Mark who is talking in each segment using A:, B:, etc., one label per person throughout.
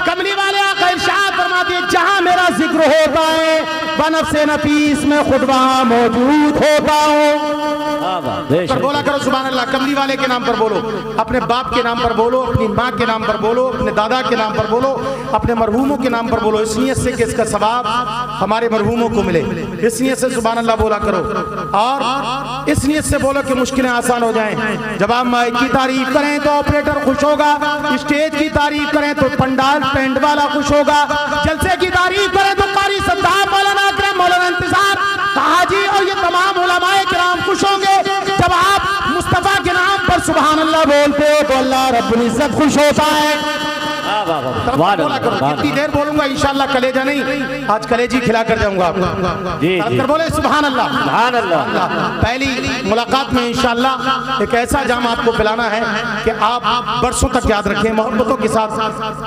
A: कमली वाले आका इरशाद फरमाते हैं, जहां मेरा जिक्र होता है बनफ्से नफीस में खुद वहां मौजूद होता हूँ। बोला करो सुभान अल्लाह। कमली वाले के नाम पर बोलो, अपने बाप के नाम पर बोलो, अपनी माँ के नाम पर बोलो, अपने दादा के नाम पर बोलो, अपने मरहूमों के नाम पर बोलो, इस नियत से कि इसका सवाब हमारे मरहूमों को मिले। इस नियत से सुभान अल्लाह बोला करो और इस नियत से बोलो कि मुश्किलें आसान हो जाएं। जब आप माइक की तारीफ करें तो ऑपरेटर खुश होगा, स्टेज की तारीफ करें तो पंडाल पेंट वाला खुश होगा, जलसे की तारीफ करें तो कारी सद्दाम मौलाना अकरम मौलाना इंतजार हाजी और ये तमाम उलमाए किराम खुश होंगे। जब आप मुस्तफा के नाम पर सुभान अल्लाह बोलते हो तो अल्लाह रब्बुल इज्जत खुश होता है। बोला करो, कितनी देर बोलूंगा इंशाअल्लाह, कलेजा नहीं, आज कलेजी खिला कर जाऊंगा आपको। बोले सुभान अल्लाह सुभान अल्लाह। पहली मुलाकात में इंशाअल्लाह एक ऐसा जाम आपको पिलाना है कि आप बरसों तक याद रखें, मोहब्बतों के साथ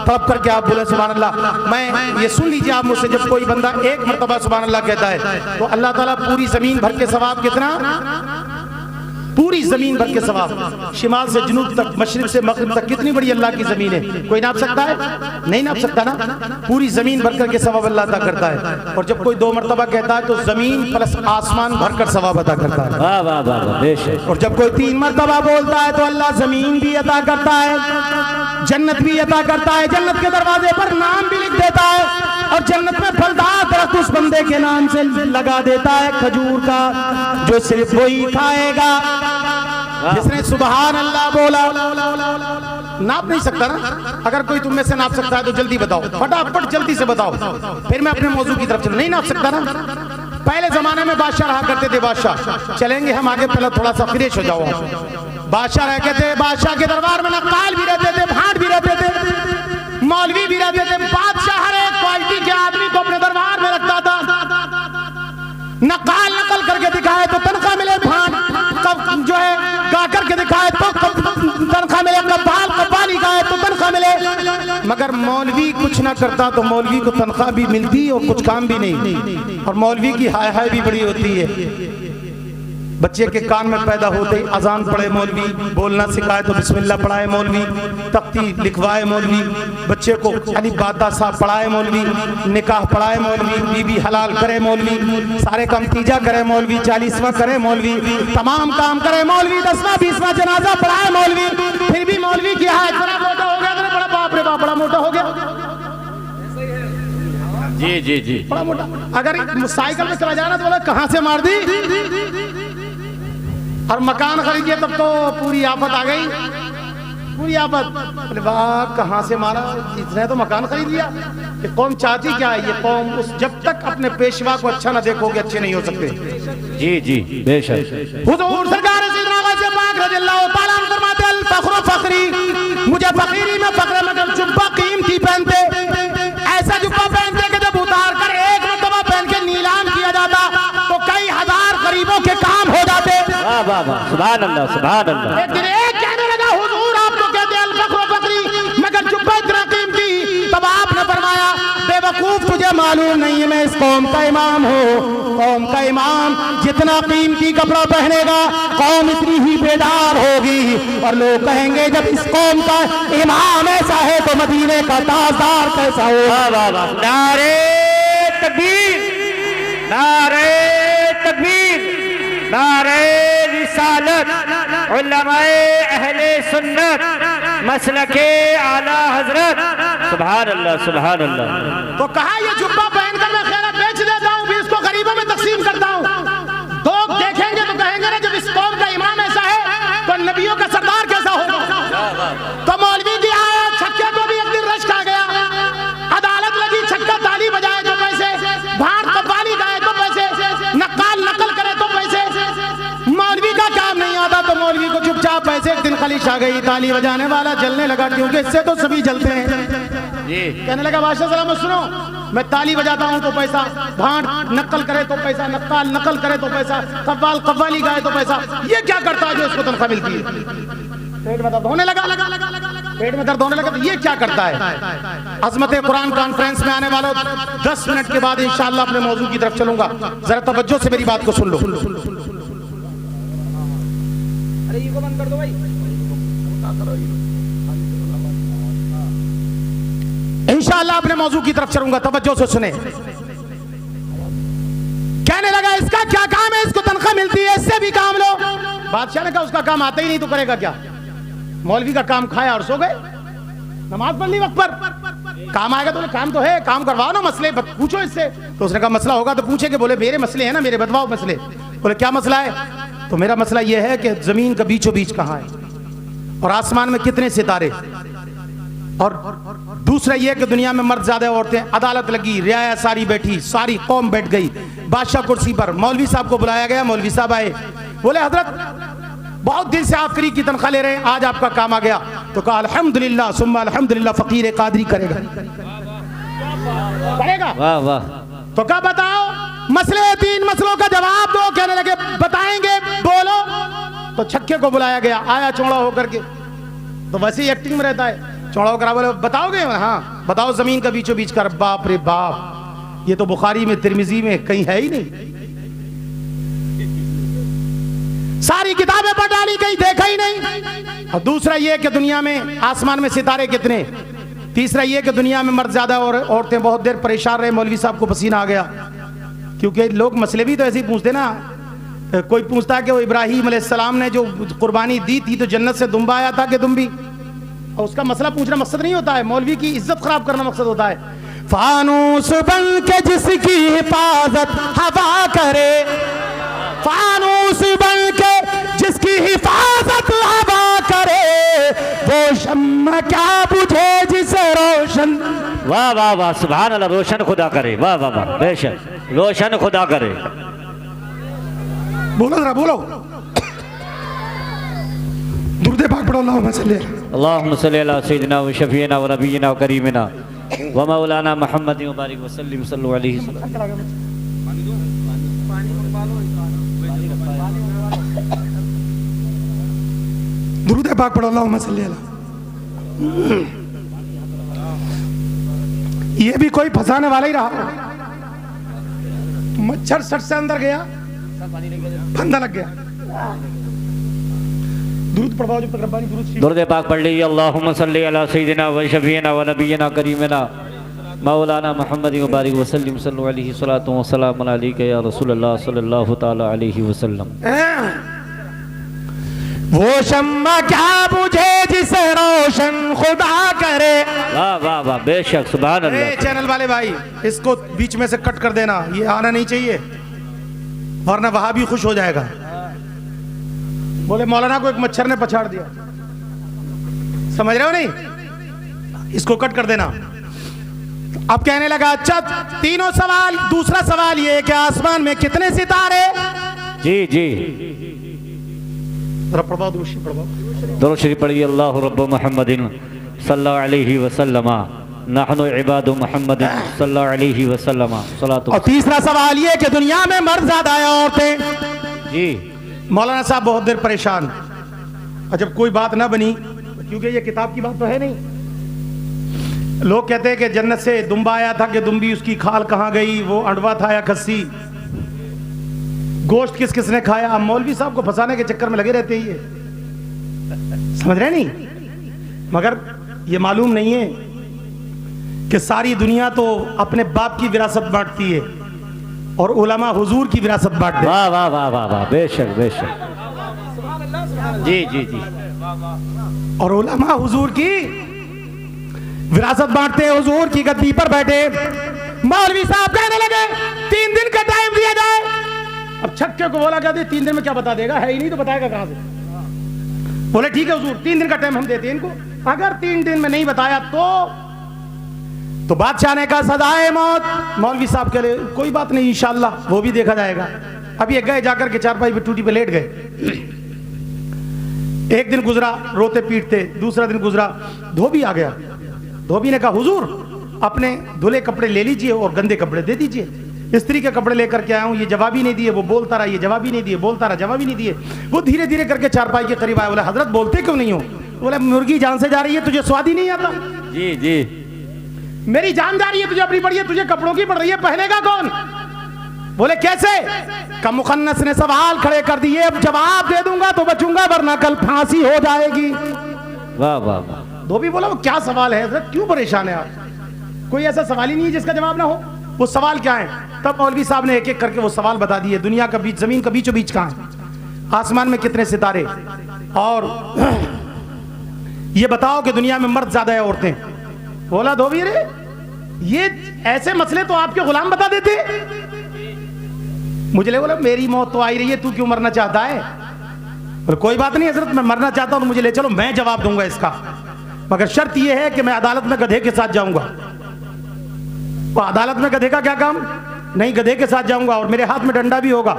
A: तड़प करके आप बोले सुभान अल्लाह। मैं ये सुन लीजिए आप मुझसे, जब कोई बंदा एक मरतबा सुभान अल्लाह कहता है तो अल्लाह ताला पूरी जमीन भर के सवाब, कितना, पूरी जमीन भर के सवाब, शिमाल से जुनूब तक, मशरिक से मगरिब तक, कितनी बड़ी अल्लाह की जमीन है, कोई नाप सकता है? नहीं नाप सकता ना। पूरी जमीन भर कर के सवाब अल्लाह अता करता है। और जब कोई दो मरतबा कहता है तो जमीन प्लस आसमान भर कर सवाब अता करता है। वाह वाह वाह। और जब कोई तीन मरतबा बोलता है तो अल्लाह जमीन भी अता करता है, जन्नत भी अता करता है, जन्नत के दरवाजे पर नाम भी लिख देता है और जन्नत में फलदार दरख्त उस बंदे के नाम से लगा देता है खजूर का, जो सिर्फ वही खाएगा जिसने सुभान अल्लाह बोला। नाप नहीं सकता ना। अगर कोई तुम में से नाप सकता है तो जल्दी बताओ, फटाफट जल्दी से बताओ, फिर मैं अपने मौजू की तरफ चलूं। नहीं नाप सकता ना। पहले जमाने में बादशाह रहा करते थे, बादशाह। चलेंगे हम आगे, पहले थोड़ा सा फ्रेश हो जाओ। बादशाह रह थे, बादशाह के दरबार में नक्काल भी रहते थे, भाट भी रहते थे, मौलवी भी रहते थे। बादशाह हर एक क्वालिटी के आदमी को अपने दरबार में रखता था। नक्काल नकल करके दिखाए तो तनख्वाह मिले, भाट कब जो है गा करके दिखाए तो तनख्वाह मिले, कव्वाली गाए तो तनख्वाह मिले। मगर मौलवी कुछ ना करता तो मौलवी को तनख्वाह भी मिलती और कुछ काम भी नहीं। और मौलवी की हाय हाय भी बड़ी होती है। बच्चे के कान में पैदा होते ही अजान पढ़े मौलवी, बोलना सिखाए तो बिस्मिल्लाह पढ़ाए मौलवी, तख्ती लिखवाए मौलवी, बच्चे को अली बाता साहब पढ़ाए मौलवी, निकाह पढ़ाए मौलवी, बीबी हलाल करे मौलवी, सारे काम तीजा करे मौलवी, 40वां करे मौलवी, तमाम काम करे मौलवी, 10वां 20वां जनाजा पढ़ाए मौलवी। फिर भी मौलवी की हाय बड़ा मोटा हो गया, बड़ा बाप रे बाप, बड़ा मोटा हो गया। जी जी जी, बड़ा मोटा। अगर साइकिल में चला जाना तो बोला कहां से मार दी। और मकान खरीदिए तब तो पूरी आफत आ गई, पूरी आफत। अरे वाह, कहां से मारा, इसने तो मकान खरीद लिया। ये कौम चाहती क्या है? ये कौम उस जब तक अपने पेशवा को अच्छा ना देखोगे अच्छे नहीं हो सकते। जी जी बेशक। हुजूर सरकार से पाक रज़ियल्लाहु ताला अन्हु फरमाते अल फख्रु फख्री, मुझे फकीरी में फख्र है मगर जुब्बा कीमती पहनते, ऐसा जुब्बा पहनते कि जब उतार कर एक मरतबा पहन के नीलाम किया जाता तो कई हजार गरीबों के काम हो जाते। वाह वाह, सुभान अल्लाह सुभान अल्लाह। एक दिन एक कहने लगा हुजूर आप तो कहते हैं अल फख्रु फख्री मगर जुब्बा इतना कीमती। तब आपने फरमाया बेवकूफ, तुझे मालूम नहीं है मैं इस कौम का इमाम हूँ। कौम का इमाम जितना कीमती कपड़ा पहनेगा कौम इतनी ही बेदार होगी। और लोग कहेंगे जब इस कौम का इमाम ऐसा है तो मदीने का ताजदार कैसा होगा। नारे तकबीर, नारे तकबीर, नारे रिसालत, उलमाए अहले सुन्नत, मसलके आला हजरत। सुभान अल्लाह सुभान अल्लाह। तो कहा ये जुब्बा पहनकर मैं खैरात बेच देता हूँ, भी इसको गरीबों में तकसीम करता हूँ। लोग देखेंगे तो कहेंगे ना जब इस कौम का इमाम ऐसा है तो नबियों का सरदार कैसा होगा। तो मौलवी की आया छक्के को भी एक दिन रश खा गया, अदालत लगी, छक्का ताली बजाए तो पैसे, भाट कव्वाली गाए तो पैसे, नक्काल नकल करे तो पैसे। मौलवी का काम नहीं आता तो मौलवी को चुपचाप पैसे। एक दिन खलीश आ गई, ताली बजाने वाला जलने लगा, क्योंकि इससे तो सभी जलते हैं। कहने लगा बादशाह सलाम सुनो, मैं ताली बजाता हूं तो पैसा, भाट नकल करे तो पैसा, नक्काल नकल करे तो पैसा, कव्वाल कव्वाली गाए तो पैसा। ये क्या करता है जो इसको तनख्वाह मिलती है? पेट में दर्द होने लगा, पेट में दर्द होने लगा तो ये क्या करता है? अजमत कुरान कॉन्फ्रेंस में आने वालों 10 मिनट के बाद इंशाअल्लाह अपने मौजू की तरफ चलूंगा, जरा तवज्जो से मेरी बात को सुन लो। अरे ये को बंद कर दो भाई। इंशाअल्लाह अपने मौजू की तरफ चलूंगा, तवज्जो से सुने। कहने लगा इसका क्या काम है, इसको तनख्वाह मिलती है, इससे भी काम लो। बादशाह ने कहा उसका काम आता ही नहीं तो करेगा क्या? मौलवी का काम खाया और सो गए, नमाज पढ़ ली वक्त पर। काम आएगा तो काम तो है, काम करवाओ ना, मसले पूछो इससे। तो उसने कहा मसला होगा तो पूछेंगे। बोले मेरे मसले हैं ना, मेरे बतवाओ मसले। बोले क्या मसला है? तो मेरा मसला यह है कि जमीन का बीचों बीच कहाँ है और आसमान में कितने सितारे, और दूसरा यह कि दुनिया में मर्द ज्यादा औरतें। अदालत लगी, रियाया सारी बैठी, सारी कौम बैठ गई, बादशाह कुर्सी पर। मौलवी साहब को बुलाया गया, मौलवी साहब आए, बोले हजरत बहुत दिन से आप फ्री की तनख्वाह ले रहे हैं, आज आपका काम आ गया। तो कहा अल्हम्दुलिल्लाह सुम्मा अल्हम्दुलिल्लाह, फकीर कादरी करेगा।
B: वाह वाह।
A: तो क्या बताओ मसले, 3 मसलों का जवाब दो। कहने लगे बताएंगे, बोलो। तो छक्के को बुलाया गया, आया चौड़ा होकर के, तो वैसे ही एक्टिंग में रहता है, चौड़ा होकर बोले बताओगे? हाँ बताओ, जमीन का बीचों बीच कर। बाप रे बाप, ये तो बुखारी में तिरमिजी में कहीं है ही नहीं, सारी किताबें पढ़ डाली, कहीं देखा ही नहीं। और दूसरा ये कि दुनिया में आसमान में सितारे कितने। तीसरा ये कि दुनिया में मर्द ज्यादा और औरतें बहुत देर परेशान रहे। मौलवी साहब को पसीना आ गया, क्योंकि लोग मसले भी तो ऐसे ही पूछते ना। कोई पूछता है कि वो इब्राहिम अलैहिस्सलाम ने जो कुर्बानी दी थी तो जन्नत से दुम्बा आया था कि दुम्बी, और उसका मसला पूछना मकसद नहीं होता है, मौलवी की इज्जत खराब करना मकसद होता है। फानूस बन के जिसकी हिफाजत हवा करे, फानूस बन के जिसकी हिफाजत हवा करे, वो शम्मा क्या बुझे जिसे रोशन।
B: वाह वाह वाह, सुभान अल्लाह। रोशन खुदा करे, वाह वाह वाह, बेशक रोशन खुदा करे।
A: बोलो जरा बोलो, दुरूद पाक पढ़ो। अल्लाहुम्मा
B: सल्ली अला सय्यिदिना व शफीना व नबीना व करीमिना व मौलाना मुहम्मद व बारिक व सल्लिम सल्लल्लाहु अलैहि वसल्लम।
A: दुरूद पाक पढ़ो। अल्लाहुम्मा सल्ली अला। ये भी कोई फंसाने वाला ही रहा। मच्छर सट से अंदर गया, फंदा लग गया। दुरूद पढ़वाओ जब तक रब्बानी दुरूद।
B: दुरूद पाक पढ़ लीजिए। अल्लाहुम्मा सल्ली अला सय्यिदिना व शफीना व नबीना करीमिना मौलाना मुहम्मद व बारिक व सल्लिम सल्लल्लाहु अलैहि सलातु व सलाम अलैका या रसूलल्लाह सल्लल्लाहु तआला अलैहि वसल्लम।
A: वो शम्मा क्या बुझे जिसे रोशन खुदा करे।
B: वाह वाह वाह, बेशक सुभान अल्लाह।
A: चैनल वाले भाई, इसको बीच में से कट कर देना, ये आना नहीं चाहिए वरना वहां भी खुश हो जाएगा। बोले मौलाना को एक मच्छर ने पछाड़ दिया, समझ रहे हो नहीं, इसको कट कर देना। अब कहने लगा अच्छा 3 सवाल। दूसरा सवाल ये कि आसमान में कितने सितारे।
B: जी जी, दुरूद शरीफ पढ़िए। अल्लाहु रब्बु मुहम्मदिन सल्लल्लाहु अलैहि वसल्लम नहनु इबादु मुहम्मदिन सल्लल्लाहु अलैहि वसल्लम सलातु।
A: और तीसरा सवाल ये कि दुनिया में मर्द ज्यादा है औरतें।
B: जी।
A: मौलाना साहब बहुत देर परेशान, और जब कोई बात ना बनी, क्योंकि ये किताब की बात तो है नहीं। लोग कहते हैं कि जन्नत से दुम्बा आया था कि दुम्बी उसकी खाल कहाँ गई, वो अंडवा था या खस्सी, गोश्त किस किसने खाया। अब मौलवी साहब को फंसाने के चक्कर में लगे रहते ही, समझ रहे नहीं। मगर ये मालूम नहीं है कि सारी दुनिया तो अपने बाप की विरासत बांटती है और उलमा हुजूर की विरासत बांटते हैं।
B: वाह वाह वाह वाह वाह, बेशक बेशक। जी जी जी।
A: और उलमा हुजूर की विरासत बांटते हैं, हुजूर की गद्दी पर बैठे। मौलवी साहब कहने लगे 3 दिन का टाइम दिया जाए। अब छक्के को बोला कहते 3 दिन में क्या बता देगा, है ही नहीं तो बताएगा कहां से। बोले ठीक है हुजूर, 3 दिन का टाइम हम देते हैं इनको, अगर 3 दिन में नहीं बताया तो बादशाह ने कहा सदाए मौत। मौलवी साहब कह रहे कोई बात नहीं इंशाअल्लाह वो भी देखा जाएगा। अब ये गए जाकर के चारपाई पे टूटी पे लेट गए। एक दिन गुजरा रोते पीटते, दूसरा दिन गुजरा, धोबी आ गया। धोबी ने कहा हुजूर अपने धुले कपड़े ले लीजिए और गंदे कपड़े दे दीजिए। स्त्री के कपड़े लेकर के आया हूं, ये जवाब ही नहीं दिए। वो बोलता रहा, ये जवाब ही नहीं दिए, बोलता रहा, जवाब ही नहीं दिए। वो धीरे धीरे करके चारपाई के करीब आया। बोला हजरत बोलते क्यों नहीं हो? बोला मुर्गी जान से जा रही है, तुझे स्वाद ही नहीं आता।
B: जी जी।
A: मेरी जान जा रही है, तुझे अपनी पड़ी है, तुझे कपड़ों की पड़ रही है, पहनेगा कौन? बोले कैसे? का मुखन्नस ने सवाल खड़े कर दिए, अब जवाब दे दूंगा तो बचूंगा वरना कल फांसी हो जाएगी।
B: वाह वाह वाह।
A: धोबी बोला वो क्या सवाल है हजरत, क्यों परेशान है आप? कोई ऐसा सवाल ही नहीं है जिसका जवाब ना हो। वो सवाल क्या है? तब मौलवी साहब ने एक एक करके वो सवाल बता दिए। दुनिया का बीच, जमीन का बीचों बीच कहाँ है? आसमान में कितने सितारे? और ये बताओ कि दुनिया में मर्द ज्यादा है औरतें? बोला धोबी रे, ये ऐसे मसले तो आपके गुलाम बता देते। मुझे बोला मेरी मौत तो आई रही है, तू क्यों मरना चाहता है? बोले कोई बात नहीं हजरत, मैं मरना चाहता हूं तो मुझे ले चलो, मैं जवाब दूंगा इसका, मगर शर्त यह है कि मैं अदालत में गधे के साथ जाऊंगा। तो अदालत में गधे का क्या काम? नहीं, गधे के साथ जाऊंगा और मेरे हाथ में डंडा भी होगा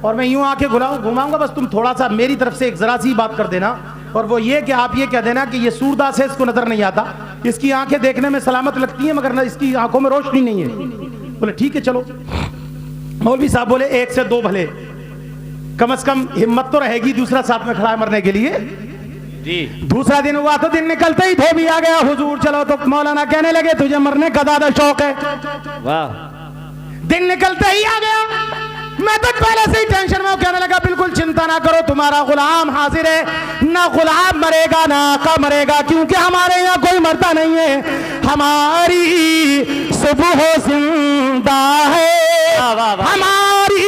A: और मैं यूं आके घुमाऊंगा, बस तुम थोड़ा सा मेरी तरफ से एक जरा सी बात कर देना, और वो ये कि आप ये कह देना कि ये सूरदास है, इसको नजर नहीं आता, इसकी आंखें देखने में सलामत लगती हैं मगर न इसकी आंखों में रोशनी नहीं है। बोले ठीक है चलो। मौलवी साहब बोले एक से दो भले, कम से कम हिम्मत तो रहेगी दूसरा साथ में खड़ा है मरने के लिए
B: जी।
A: दूसरा दिन हुआ तो दिन निकलते ही धोबी आ गया, हुजूर चलो। तो मौलाना कहने लगे तुझे मरने का ज्यादा शौक है?
B: वाह।
A: दिन निकलते ही आ गया, मैं तो पहले से ही टेंशन में हूं। कहने लगा बिल्कुल चिंता ना करो, तुम्हारा गुलाम हाजिर है, ना गुलाम मरेगा ना आका मरेगा, क्योंकि हमारे यहाँ कोई मरता नहीं है। हमारी सुबह जिंदा है, हमारी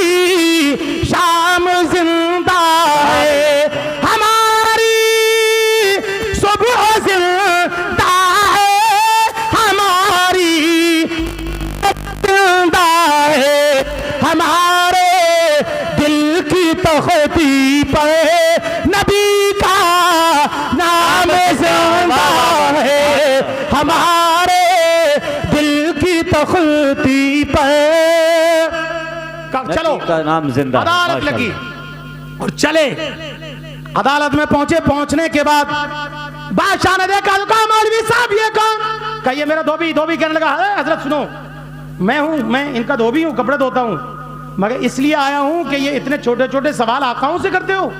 A: शाम जिंदा है, हमारी सुबह जिंदा है, हमारी जिंदा है, हमारे दिल की तख्ती पर नबी का नाम जिंदा है, हमारे दिल की तख्ती पर। चलो
B: का नाम जिंदा।
A: अदालत लगी और चले। अदालत में पहुंचे, पहुंचने के बाद बादशाह ने देखा, तो कहा मौलवी साहब ये कौन? कहा ये मेरा धोबी। धोबी कहने लगा हजरत सुनो, मैं इनका धोबी हूं, कपड़े धोता हूं, मगर इसलिए आया हूं कि ये इतने छोटे छोटे सवाल आकाओं से करते हो,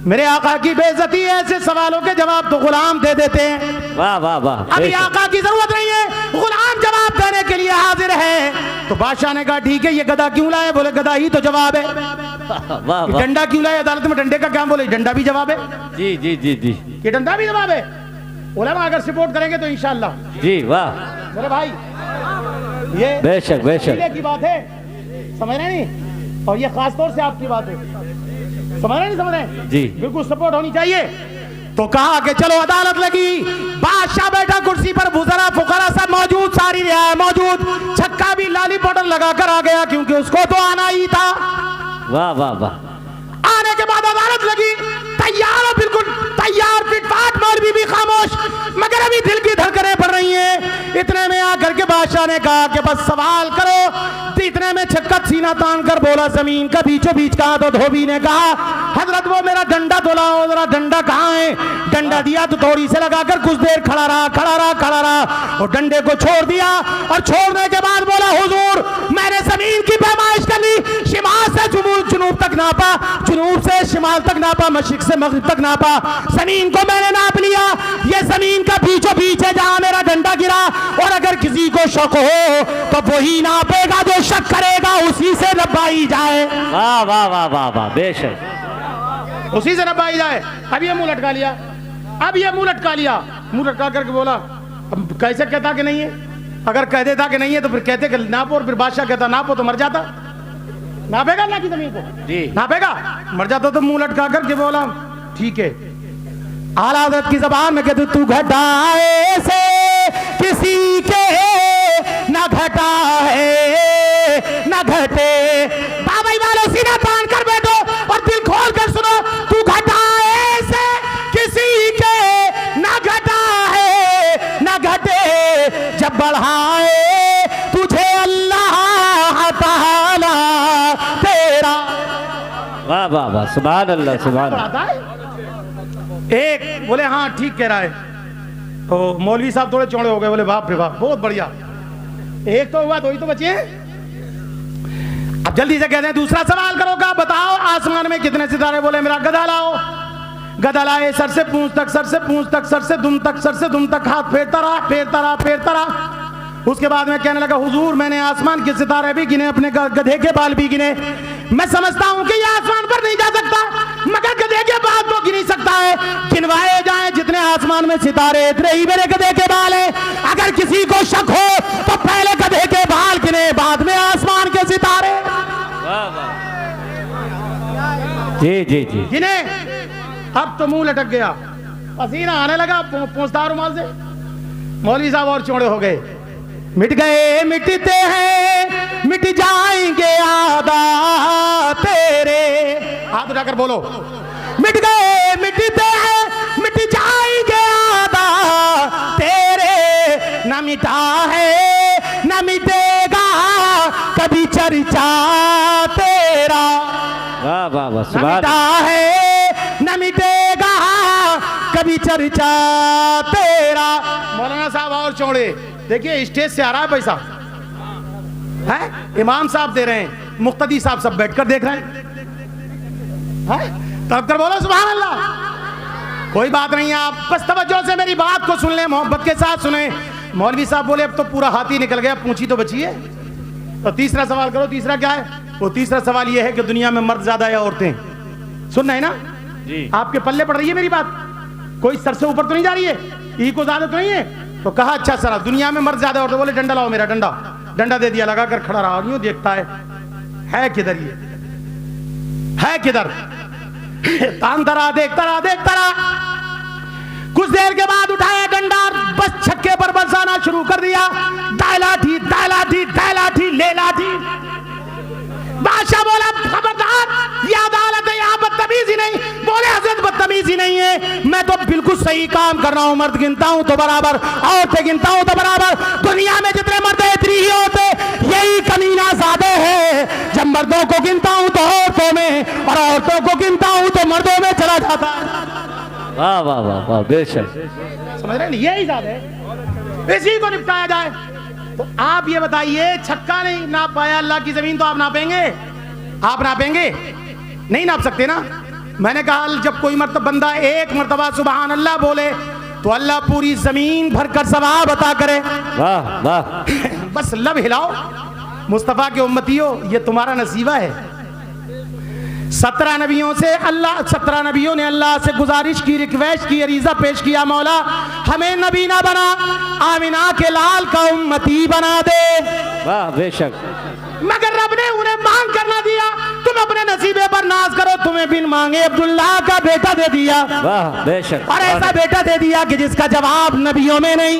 A: मेरे आका की बेइज्जती है, ऐसे सवालों के जवाब तो गुलाम दे देते हैं।
B: वाह वाह वाह।
A: अभी आका की जरूरत नहीं है, गुलाम जवाब देने के लिए हाजिर है। तो बादशाह ने कहा ठीक है, ये गधा क्यों लाए? बोले गधा ही तो जवाब है।
B: वाह वाह।
A: डंडा क्यों लाए? अदालत में डंडे का क्या? बोले डंडा भी जवाब है।
B: जी जी जी जी।
A: ये डंडा भी जवाब है। उलमा अगर सपोर्ट करेंगे तो इंशाअल्लाह।
B: जी वाह
A: मेरे भाई, ये
B: बेशक बेशक
A: की बात है, समझ रहे नहीं? और ये खास तौर से आपकी बात है, समझ रहे नहीं? समझ रहे
B: जी।
A: बिल्कुल सपोर्ट होनी चाहिए। तो कहा कि चलो अदालत लगी, बादशाह बैठा कुर्सी पर, वुज़रा फुकरा सब मौजूद, सारी रियायत मौजूद, छक्का भी लाली बटन लगा कर आ गया क्योंकि उसको तो आना ही था।
B: वाह वाह वाह।
A: आने के बाद अदालत लगी, तैयार है, बिल्कुल तैयार, फिटफाट। मौलवी भी खामोश, मगर अभी दिल की धड़कनें पड़ रही हैं। इतने में आकर के बादशाह ने कहा कि बस सवाल करो। इतने में छक्कत सीना तान कर बोला जमीन का बीचों बीच कहा। तो धोबी ने कहा हजरत वो मेरा डंडा तो लाओ जरा, डंडा कहाँ है? डंडा दिया तो थोड़ी से लगाकर कुछ देर खड़ा रहा और डंडे को छोड़ दिया। और छोड़ने के बाद बोला हुजूर मैंने जमीन की पैमाइश कर ली, शिमाल से जुनूब तक नापा, जुनूब से शिमाल तक नापा, मशरिक से मगरिब तक नापा, जमीन को मैंने नाप लिया। ये जमीन का बीचों बीच है जहां मेरा डंडा गिरा, और अगर किसी को शक हो तो वही नापेगा जो शक करेगा, उसी से नपाई जाए।
B: वाह वाह वाह वाह वाह बेशक,
A: उसी से नपाई जाए। अब ये मुंह लटका लिया, मुंह लटका करके बोला अब कैसे कहता कि नहीं है? अगर कह देता कि नहीं है तो फिर कहते कि नापो, और फिर बादशाह कहता नापो तो मर जाता। नापेगा अल्लाह की जमीन को?
B: जी
A: नापेगा, मर जाता। तो मुंह लटका करके बोला ठीक है। आला हज़रत की जबान में कहते तू घटाए से किसी के ना घटा है ना घटे। बाबाई वालों सीना तान कर बैठो और दिल खोल कर सुनो। तू घटाए से किसी के ना घटा है ना घटे, जब बढ़ाए तुझे अल्लाह ताला तेरा।
B: वाह वाह वाह, सुभान अल्लाह सुभान अल्लाह।
A: एक बोले हाँ ठीक कह रहा है। तो मौलवी साहब थोड़े चौड़े हो गए, बोले बाप रे बाप बहुत बढ़िया। एक तो हुआ, दो ही तो बचे। अब जल्दी से कहते हैं दूसरा सवाल करो, का बताओ आसमान में कितने सितारे? बोले मेरा गधा लाओ। गधा लाए, सर से पूंछ तक, सर से पूंछ तक, सर से दुम तक, सर से दुम तक, हाथ फेरता रहा। उसके बाद में कहने लगा हुजूर मैंने आसमान के सितारे भी गिने, अपने गधे के बाल भी गिने। मैं समझता हूं कि यह आसमान पर नहीं जा सकता, मगर गधे के बाल तो गिन ही सकता है। गिनवाए जाए जितने आसमान में सितारे, इतने ही मेरे गधे के बाल हैं। अगर किसी को शक हो
B: जी जी जी
A: जिन्हें अब तो मुंह लटक गया, पसीना आने लगा पोंछदार रुमाल से। मौलवी साहब और चौड़े हो गए। मिट गए मिटते हैं मिट जाएंगे आदा तेरे, हाथ उठाकर बोलो, मिट गए मिटते हैं मिट जाएंगे आदा तेरे, न मिटा है न मिटेगा कभी चर्चा तेरा,
B: वाह वाह वाह
A: न
B: सुभान
A: मिटा है न मिटेगा कभी चर्चा तेरा। मौलाना साहब और चौड़े, देखिए स्टेज से आ रहा है पैसा है, इमाम साहब दे रहे हैं, मुक्तदी साहब सब बैठकर देख रहे हैं। तब कर बोलो सुभान अल्लाह। कोई बात नहीं है, आप बस तवज्जो से मेरी बात को सुन लें, मोहब्बत के साथ सुने। मौलवी साहब बोले अब तो पूरा हाथी निकल गया, पूंछी तो बची है, तो तीसरा सवाल करो। तीसरा क्या है? वो तीसरा सवाल ये है कि दुनिया में मर्द ज्यादा या औरतें? सुन रहे हैं ना
B: जी।
A: आपके पल्ले पड़ रही है मेरी बात? कोई सर से ऊपर तो नहीं जा रही है, ई को ज्यादा तो नहीं है? तो कहा अच्छा सर दुनिया में मर्द ज्यादा औरतें? बोले डंडा लाओ, मेरा डंडा। डंडा दे दिया, लगा कर खड़ा रहा, यूं देखता है किधर, ये है किधर? तानता रहा, देखता रहा, देखता रहा। कुछ देर के बाद उठाया डंडा, बस छक्के पर बरसाना शुरू कर दिया। दालाठी दालाठी दालाठी ले लाठी। बादशाह बोला खबरदार, ये अदालत है, यहाँ बदतमीजी नहीं। बोले हजरत बदतमीजी नहीं है, मैं तो बिल्कुल सही काम कर रहा हूँ। मर्द गिनता हूँ तो बराबर, औरतें गिनता हूँ तो बराबर। दुनिया में जितने मर्द है इतनी ही औरतें, यही कमीना ज़्यादा है। जब मर्दों को गिनता हूँ तो औरतों में, और औरतों को गिनता हूँ तो मर्दों में चला जाता है।
B: वाह वाह वाह वाह बेशक,
A: समझ रहे हैं? यही ज़्यादा है, इसी को निपटाया जाए। तो आप ये बताइए, छक्का नहीं नाप पाया अल्लाह की जमीन, तो आप नापेंगे? आप नापेंगे? नहीं नाप सकते ना। मैंने कहा जब कोई बंदा एक मर्तबा सुभान अल्लाह बोले तो अल्लाह पूरी जमीन भरकर सवाब अता करे।
B: वाह वाह
A: बस लब हिलाओ, मुस्तफा के उम्मतियों, ये तुम्हारा नसीबा है। 17 नबियों ने अल्लाह से गुजारिश की, रिक्वेस्ट की, अरीजा पेश किया, मौला हमें नबी ना बना, आमिना के लाल का उम्मती बना दे।
B: वाह बेशक,
A: मगर रब ने उन्हें मांग करना दिया। तुम अपने नसीबे पर नाज करो, तुम्हें बिन मांगे अब्दुल्ला का बेटा दे दिया।
B: वाह बेशक,
A: और ऐसा बेटा दे दिया कि जिसका जवाब नबियों में नहीं।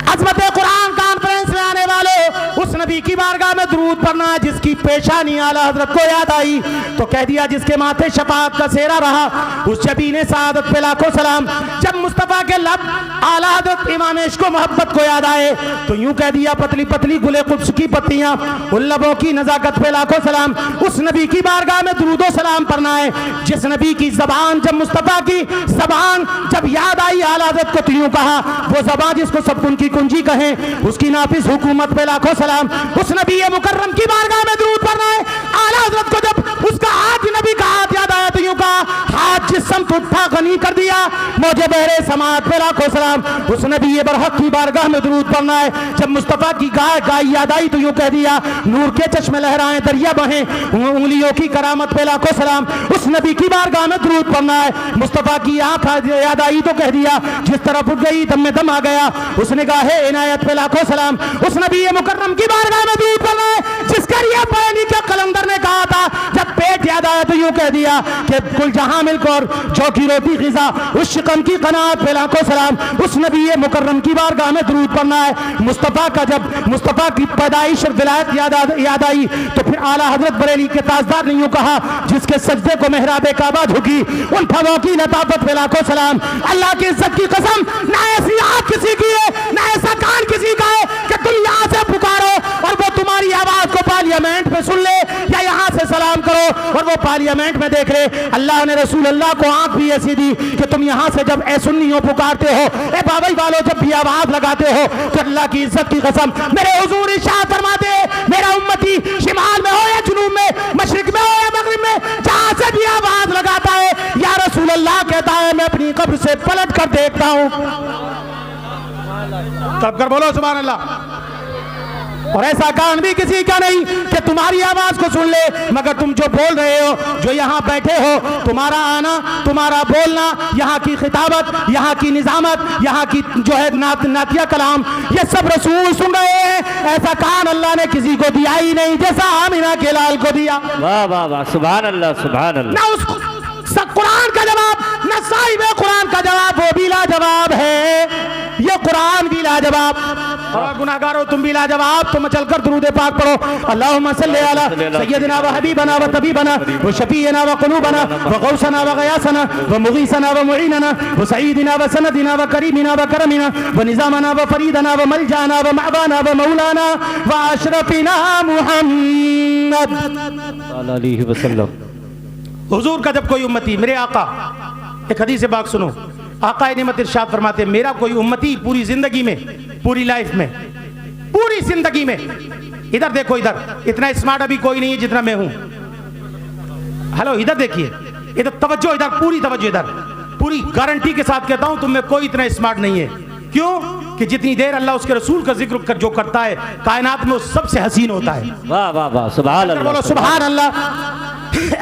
A: अज़मत कुरान कॉन्फ्रेंस में आने वालों, उस नबी की बारगाह में दुरूद पढ़ना है जिसकी पेशानी आला हजरत को याद आई तो कह दिया जिसके माथे शफाअत का सेहरा रहा, उस जबीने सआदत पे लाखों सलाम। जब मुस्तफा के लब आला हजरत इमाम इश्क को मोहब्बत को याद आए तो यूं कह दिया पतली पतली गुले कुद्स की पत्तियां, उन लबों की नजाकत पे लाखों सलाम। उस नबी की बारगाह में दुरूदो सलाम पढ़ना है जिस नबी की जबान, जब मुस्तफा की जबान जब याद आई आला हजरत को तो यूं कहा, वो जबान जिसको सब उनकी कुंजी कहें, उसकी नाफिस हुकूमत पे लाखों सलाम। उस नबी मुकर्रम की बारगाह में दुरूद पढ़ना है। आला हज़रत को जब उसका हाथ, नबी का हाथ याद आया तो यूं कहा, हाथ जिस्म को उठा गनी कर दिया, मौजे बहरे समात पे लाखों सलाम। उस नबी बरहक की बारगाह में दुरूद पढ़ना है। जब मुस्तफा की गाय याद आई तो यूं कह दिया, नूर के चश्मे लहराएं, दरिया बहें, उंगलियों की करामत पे लाखों सलाम। उस नबी की बारगाह में दुरूद पढ़ना है। मुस्तफा की आंख याद आई तो कह दिया, जिस तरफ उठ गई दम में दम आ गया, उसने कहा है इनायत पे लाखों सलाम। उस नबी मुकर्रम की बारगाह में दुरूद पढ़ना है जिसका ये बयानी के कलंदर ने कहा था, जब पेट याद आया तो यूं कह दिया कि कुल जहां मिलकर जो की रोटी गिजा, उस शिकम की कनात पे लाखों सलाम। उस नबी मुकर्रम की बारगाह में दुरूद पढ़ना है। मुस्तफा का जब मुस्तफा की पैदाइश और विलायत याद आई तो फिर आला हजरत बरेली के ताजदार ने यूं कहा, जिसके सजदे को मेहराबे काबा झुकी, उन फलों की लताफत पे लाखों सलाम। अल्लाह की इज्जत की कसम, ना ऐसी आंख किसी की है ना ऐसा कान किसी का है कि तुम यहाँ से पुकारो और वो तुम्हारी आवाज को पार्लियामेंट में सुन ले, या यहाँ से सलाम करो और वो पार्लियामेंट में देख ले। अल्लाह ने रसूल अल्लाह को आंख भी ऐसी दी कि तुम यहाँ से जब ए सुन्नियों पुकारते हो, ए बाबई वालों जब भी आवाज लगाते हो तो अल्लाह की इज्जत की कसम मेरे हुजूर इरशाद फरमाते, मेरा उम्मती शिमाल में हो या जुनूब में, मशरिक में हो या मगरिब में, जहाँ से भी आवाज लगाता है या रसूल अल्लाह कहता है, मैं अपनी कब्र से पलट कर देखता हूँ। तब कर बोलो सुभान अल्लाह। और ऐसा कान भी किसी का नहीं कि तुम्हारी आवाज को सुन ले, मगर तुम जो बोल रहे हो, जो यहाँ बैठे हो, तुम्हारा आना, तुम्हारा बोलना, यहाँ की खिताबत, यहाँ की निजामत, यहाँ की जो है नातिया कलाम, ये सब रसूल सुन रहे हैं। ऐसा कान अल्लाह ने किसी को दिया ही नहीं जैसा आमिना के लाल को दिया।
B: वाह वाह वाह, सुभान अल्लाह सुभान अल्लाह।
A: ना उस कुरान का जवाब, ना साहिब कुरान का जवाब, वो भी लाजवाब है, ये कुरान भी लाजवाब। और गुनाहगार हो तुम भी लाजवाब। तुम चलकर दुरूद पाक पढ़ो। अल्लाहुम्मा सल्ली अला सय्यदिना व हबीबना व तबीबना व शफीना व क़ुलूबना व गौसना व गयासना व मुगीसना व मुईनना व सईदना व सनदना व करीमिना व करमिना व निज़ामना व फरीदना व मलजाना व मअवाना व मौलाना व अशरफिना मुहम्मद
B: सल्लल्लाहु अलैहि वसल्लम।
A: हुजूर का जब कोई उम्मती, मेरे आका, एक हदीस से बात सुनो, आका नेमत इरशाद फरमाते, मेरा कोई उम्मती पूरी जिंदगी में, पूरी लाइफ में, पूरी जिंदगी में, इधर देखो, इधर इतना स्मार्ट अभी कोई नहीं है जितना मैं हूं। हेलो, इधर देखिए, इधर तवज्जो, इधर पूरी तवज्जो, इधर पूरी गारंटी के साथ कहता हूं तुम में कोई इतना स्मार्ट नहीं है। क्यों? कि जितनी देर अल्लाह उसके रसूल का जिक्र कर जो करता है, कायनात में वो सबसे हसीन होता है।
B: वाह वाह वाह, सुभान अल्लाह,
A: बोलो सुभान अल्लाह।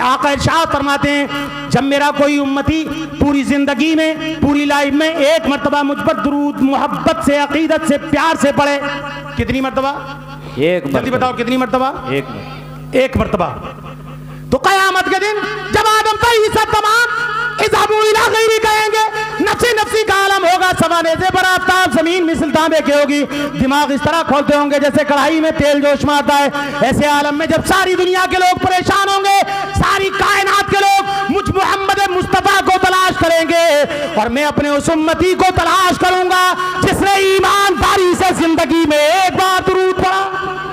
A: आका इरशाद फरमाते हैं, जब मेरा कोई उम्मती पूरी जिंदगी में, पूरी लाइफ में एक मर्तबा मुझ पर दुरूद मोहब्बत से, अकीदत से, प्यार से पढ़े, कितनी मर्तबा? एक। जल्दी बताओ कितनी मर्तबा? एक मर्तबा। तो कयामत के दिन जब आदम पर ये सब तमाम इज़हाबू इला गैरी कहेंगे, नफ्सी नफ्सी का आलम होगा, सवाने से पर आफ्ताब जमीन मिसल तांबे की होगी, दिमाग इस तरह खोलते होंगे जैसे कढ़ाई में तेल जोश में आता है। ऐसे आलम में जब सारी दुनिया के लोग परेशान होंगे, सारी कायनात के लोग मुझ मोहम्मद मुस्तफा को तलाश करेंगे, और मैं अपने उस उम्मती को तलाश करूंगा जिसने ईमानदारी से जिंदगी में एक बार दुरूद पढ़ा।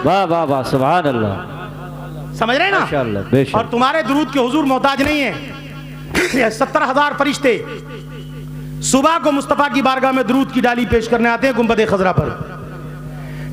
B: वाह वाह वाह, सुभान अल्लाह।
A: समझ रहे ना?
B: माशाअल्लाह, बेशक।
A: और तुम्हारे दुरूद के हुजूर मोहताज नहीं है। 70,000 फरिश्ते सुबह को मुस्तफा की बारगाह में दुरूद की डाली पेश करने आते हैं गुंबद खजरा पर,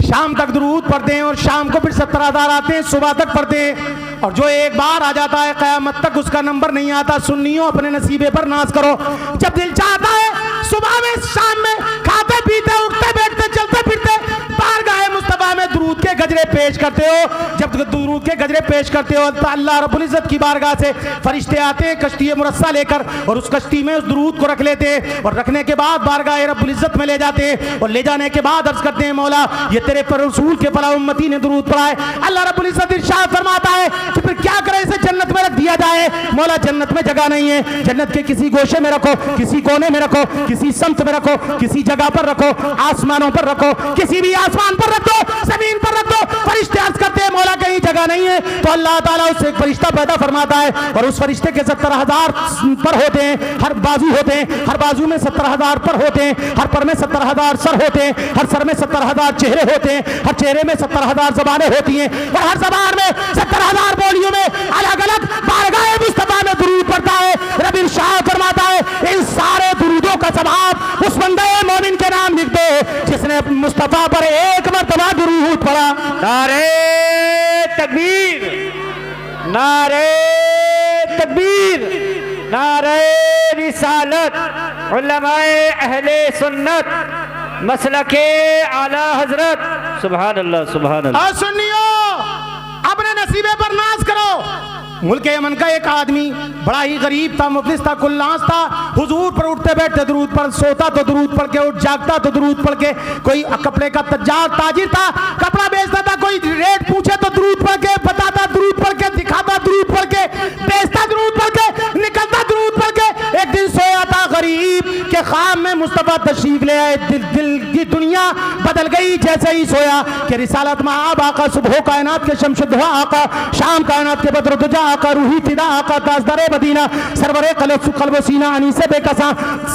A: शाम तक दुरूद पढ़ते हैं, और शाम को फिर 70,000 आते हैं, सुबह तक पढ़ते हैं। और जो एक बार आ जाता है क़यामत तक उसका नंबर नहीं आता। सुन्नियों, अपने नसीबे पर नाज करो। जब दिल चाहता है सुबह में, शाम में, खाते पीते, उठते बैठते, चलते फिरते बारगाह मुस्तफा में दुरूद के गजरे पेश करते हो। जब दुरूद के गजरे पेश करते हो तो अल्लाह रब्बुल इज्जत की बारगाह से फरिश्ते आते हैं कश्ती मुरस्सा लेकर, और उस कश्ती में उस दुरूद को रख लेते हैं, और रखने के बाद बारगाह रब्बुल इज्जत में ले जाते हैं, और ले जाने के बाद अर्ज करते हैं, मौला ये तेरे पर रसूल के फला उम्मती ने दुरूद पढ़ा है। अल्लाह रब्बुल इज्जत इरशाद फरमाता है कि फिर क्या करे, इसे जन्नत में रख दिया जाए। मौला जन्नत में जगह नहीं है, जन्नत के किसी गोशे में रखो, किसी कोने में रखो, किसी समत में रखो, किसी जगह पर रखो, आसमानों पर रखो, किसी भी आसमान पर रख दो, जमीन पर रख दो। फरिश्ते अर्ज करते हैं, मौला कहीं जगह नहीं है, तो अल्लाह ताला उससे एक फरिश्ता पैदा फरमाता है, और उस फरिश्ते के 70,000 पर होते हैं, हर बाजू होते हैं, हर बाजू में 70,000 पर होते हैं, हर पर में 70,000 सर होते हैं, हर सर में 70,000 चेहरे होते हैं, हर चेहरे में 70,000 ज़बानें होती हैं, और हर ज़बान में 70,000 बोलियों में अलग अलग बारगाह मुस्तफा में दुरूद पड़ता है। रब इरशाद फरमाता है, इन सारे दुरूदों का जवाब उस बंदे मोमिन के नाम लिख दो जिसने मुस्तफा पर एक मर्तबा दुरूद पढ़ा।
B: नारे तकबीर, नारे तकबीर, नारे रिसालत, उलमाए अहले सुन्नत, मसलके आला हजरत। सुभान अल्लाह सुभान अल्लाह।
A: सुनियो, अपने नसीबे पर नाज करो। मुल्क यमन का एक आदमी बड़ा ही गरीब था, मुफलिस था, कुल्लास था, हुजूर पर उठते बैठते दुरूद पढ़, सोता तो दुरूद पढ़ के, उठ जागता तो दुरूद पढ़ के। कोई कपड़े का ताजिर था, कपड़ा बेचता था, कोई रेट पूछे तो दुरूद पढ़ के बताता, दुरूद पढ़ के दिखाता, दुरूद पढ़ के बेचता, दुरूद पढ़ के निकलता, दुरूद पढ़ के। एक दिन सोया था गरीब के ख्वाब में मुस्तफा तशरीफ ले आए। दिल की दुनिया बदल गई जैसे ही सोया कि रिसालत महाब आका, सुबह कायनात के शमशुद्दोहा आका, शाम कायनात के बदरुद्दोजा आका, रूही फिदा आका, ताजदारे मदीना, सरवरे कल्ब सीना, अनीसे बेकसा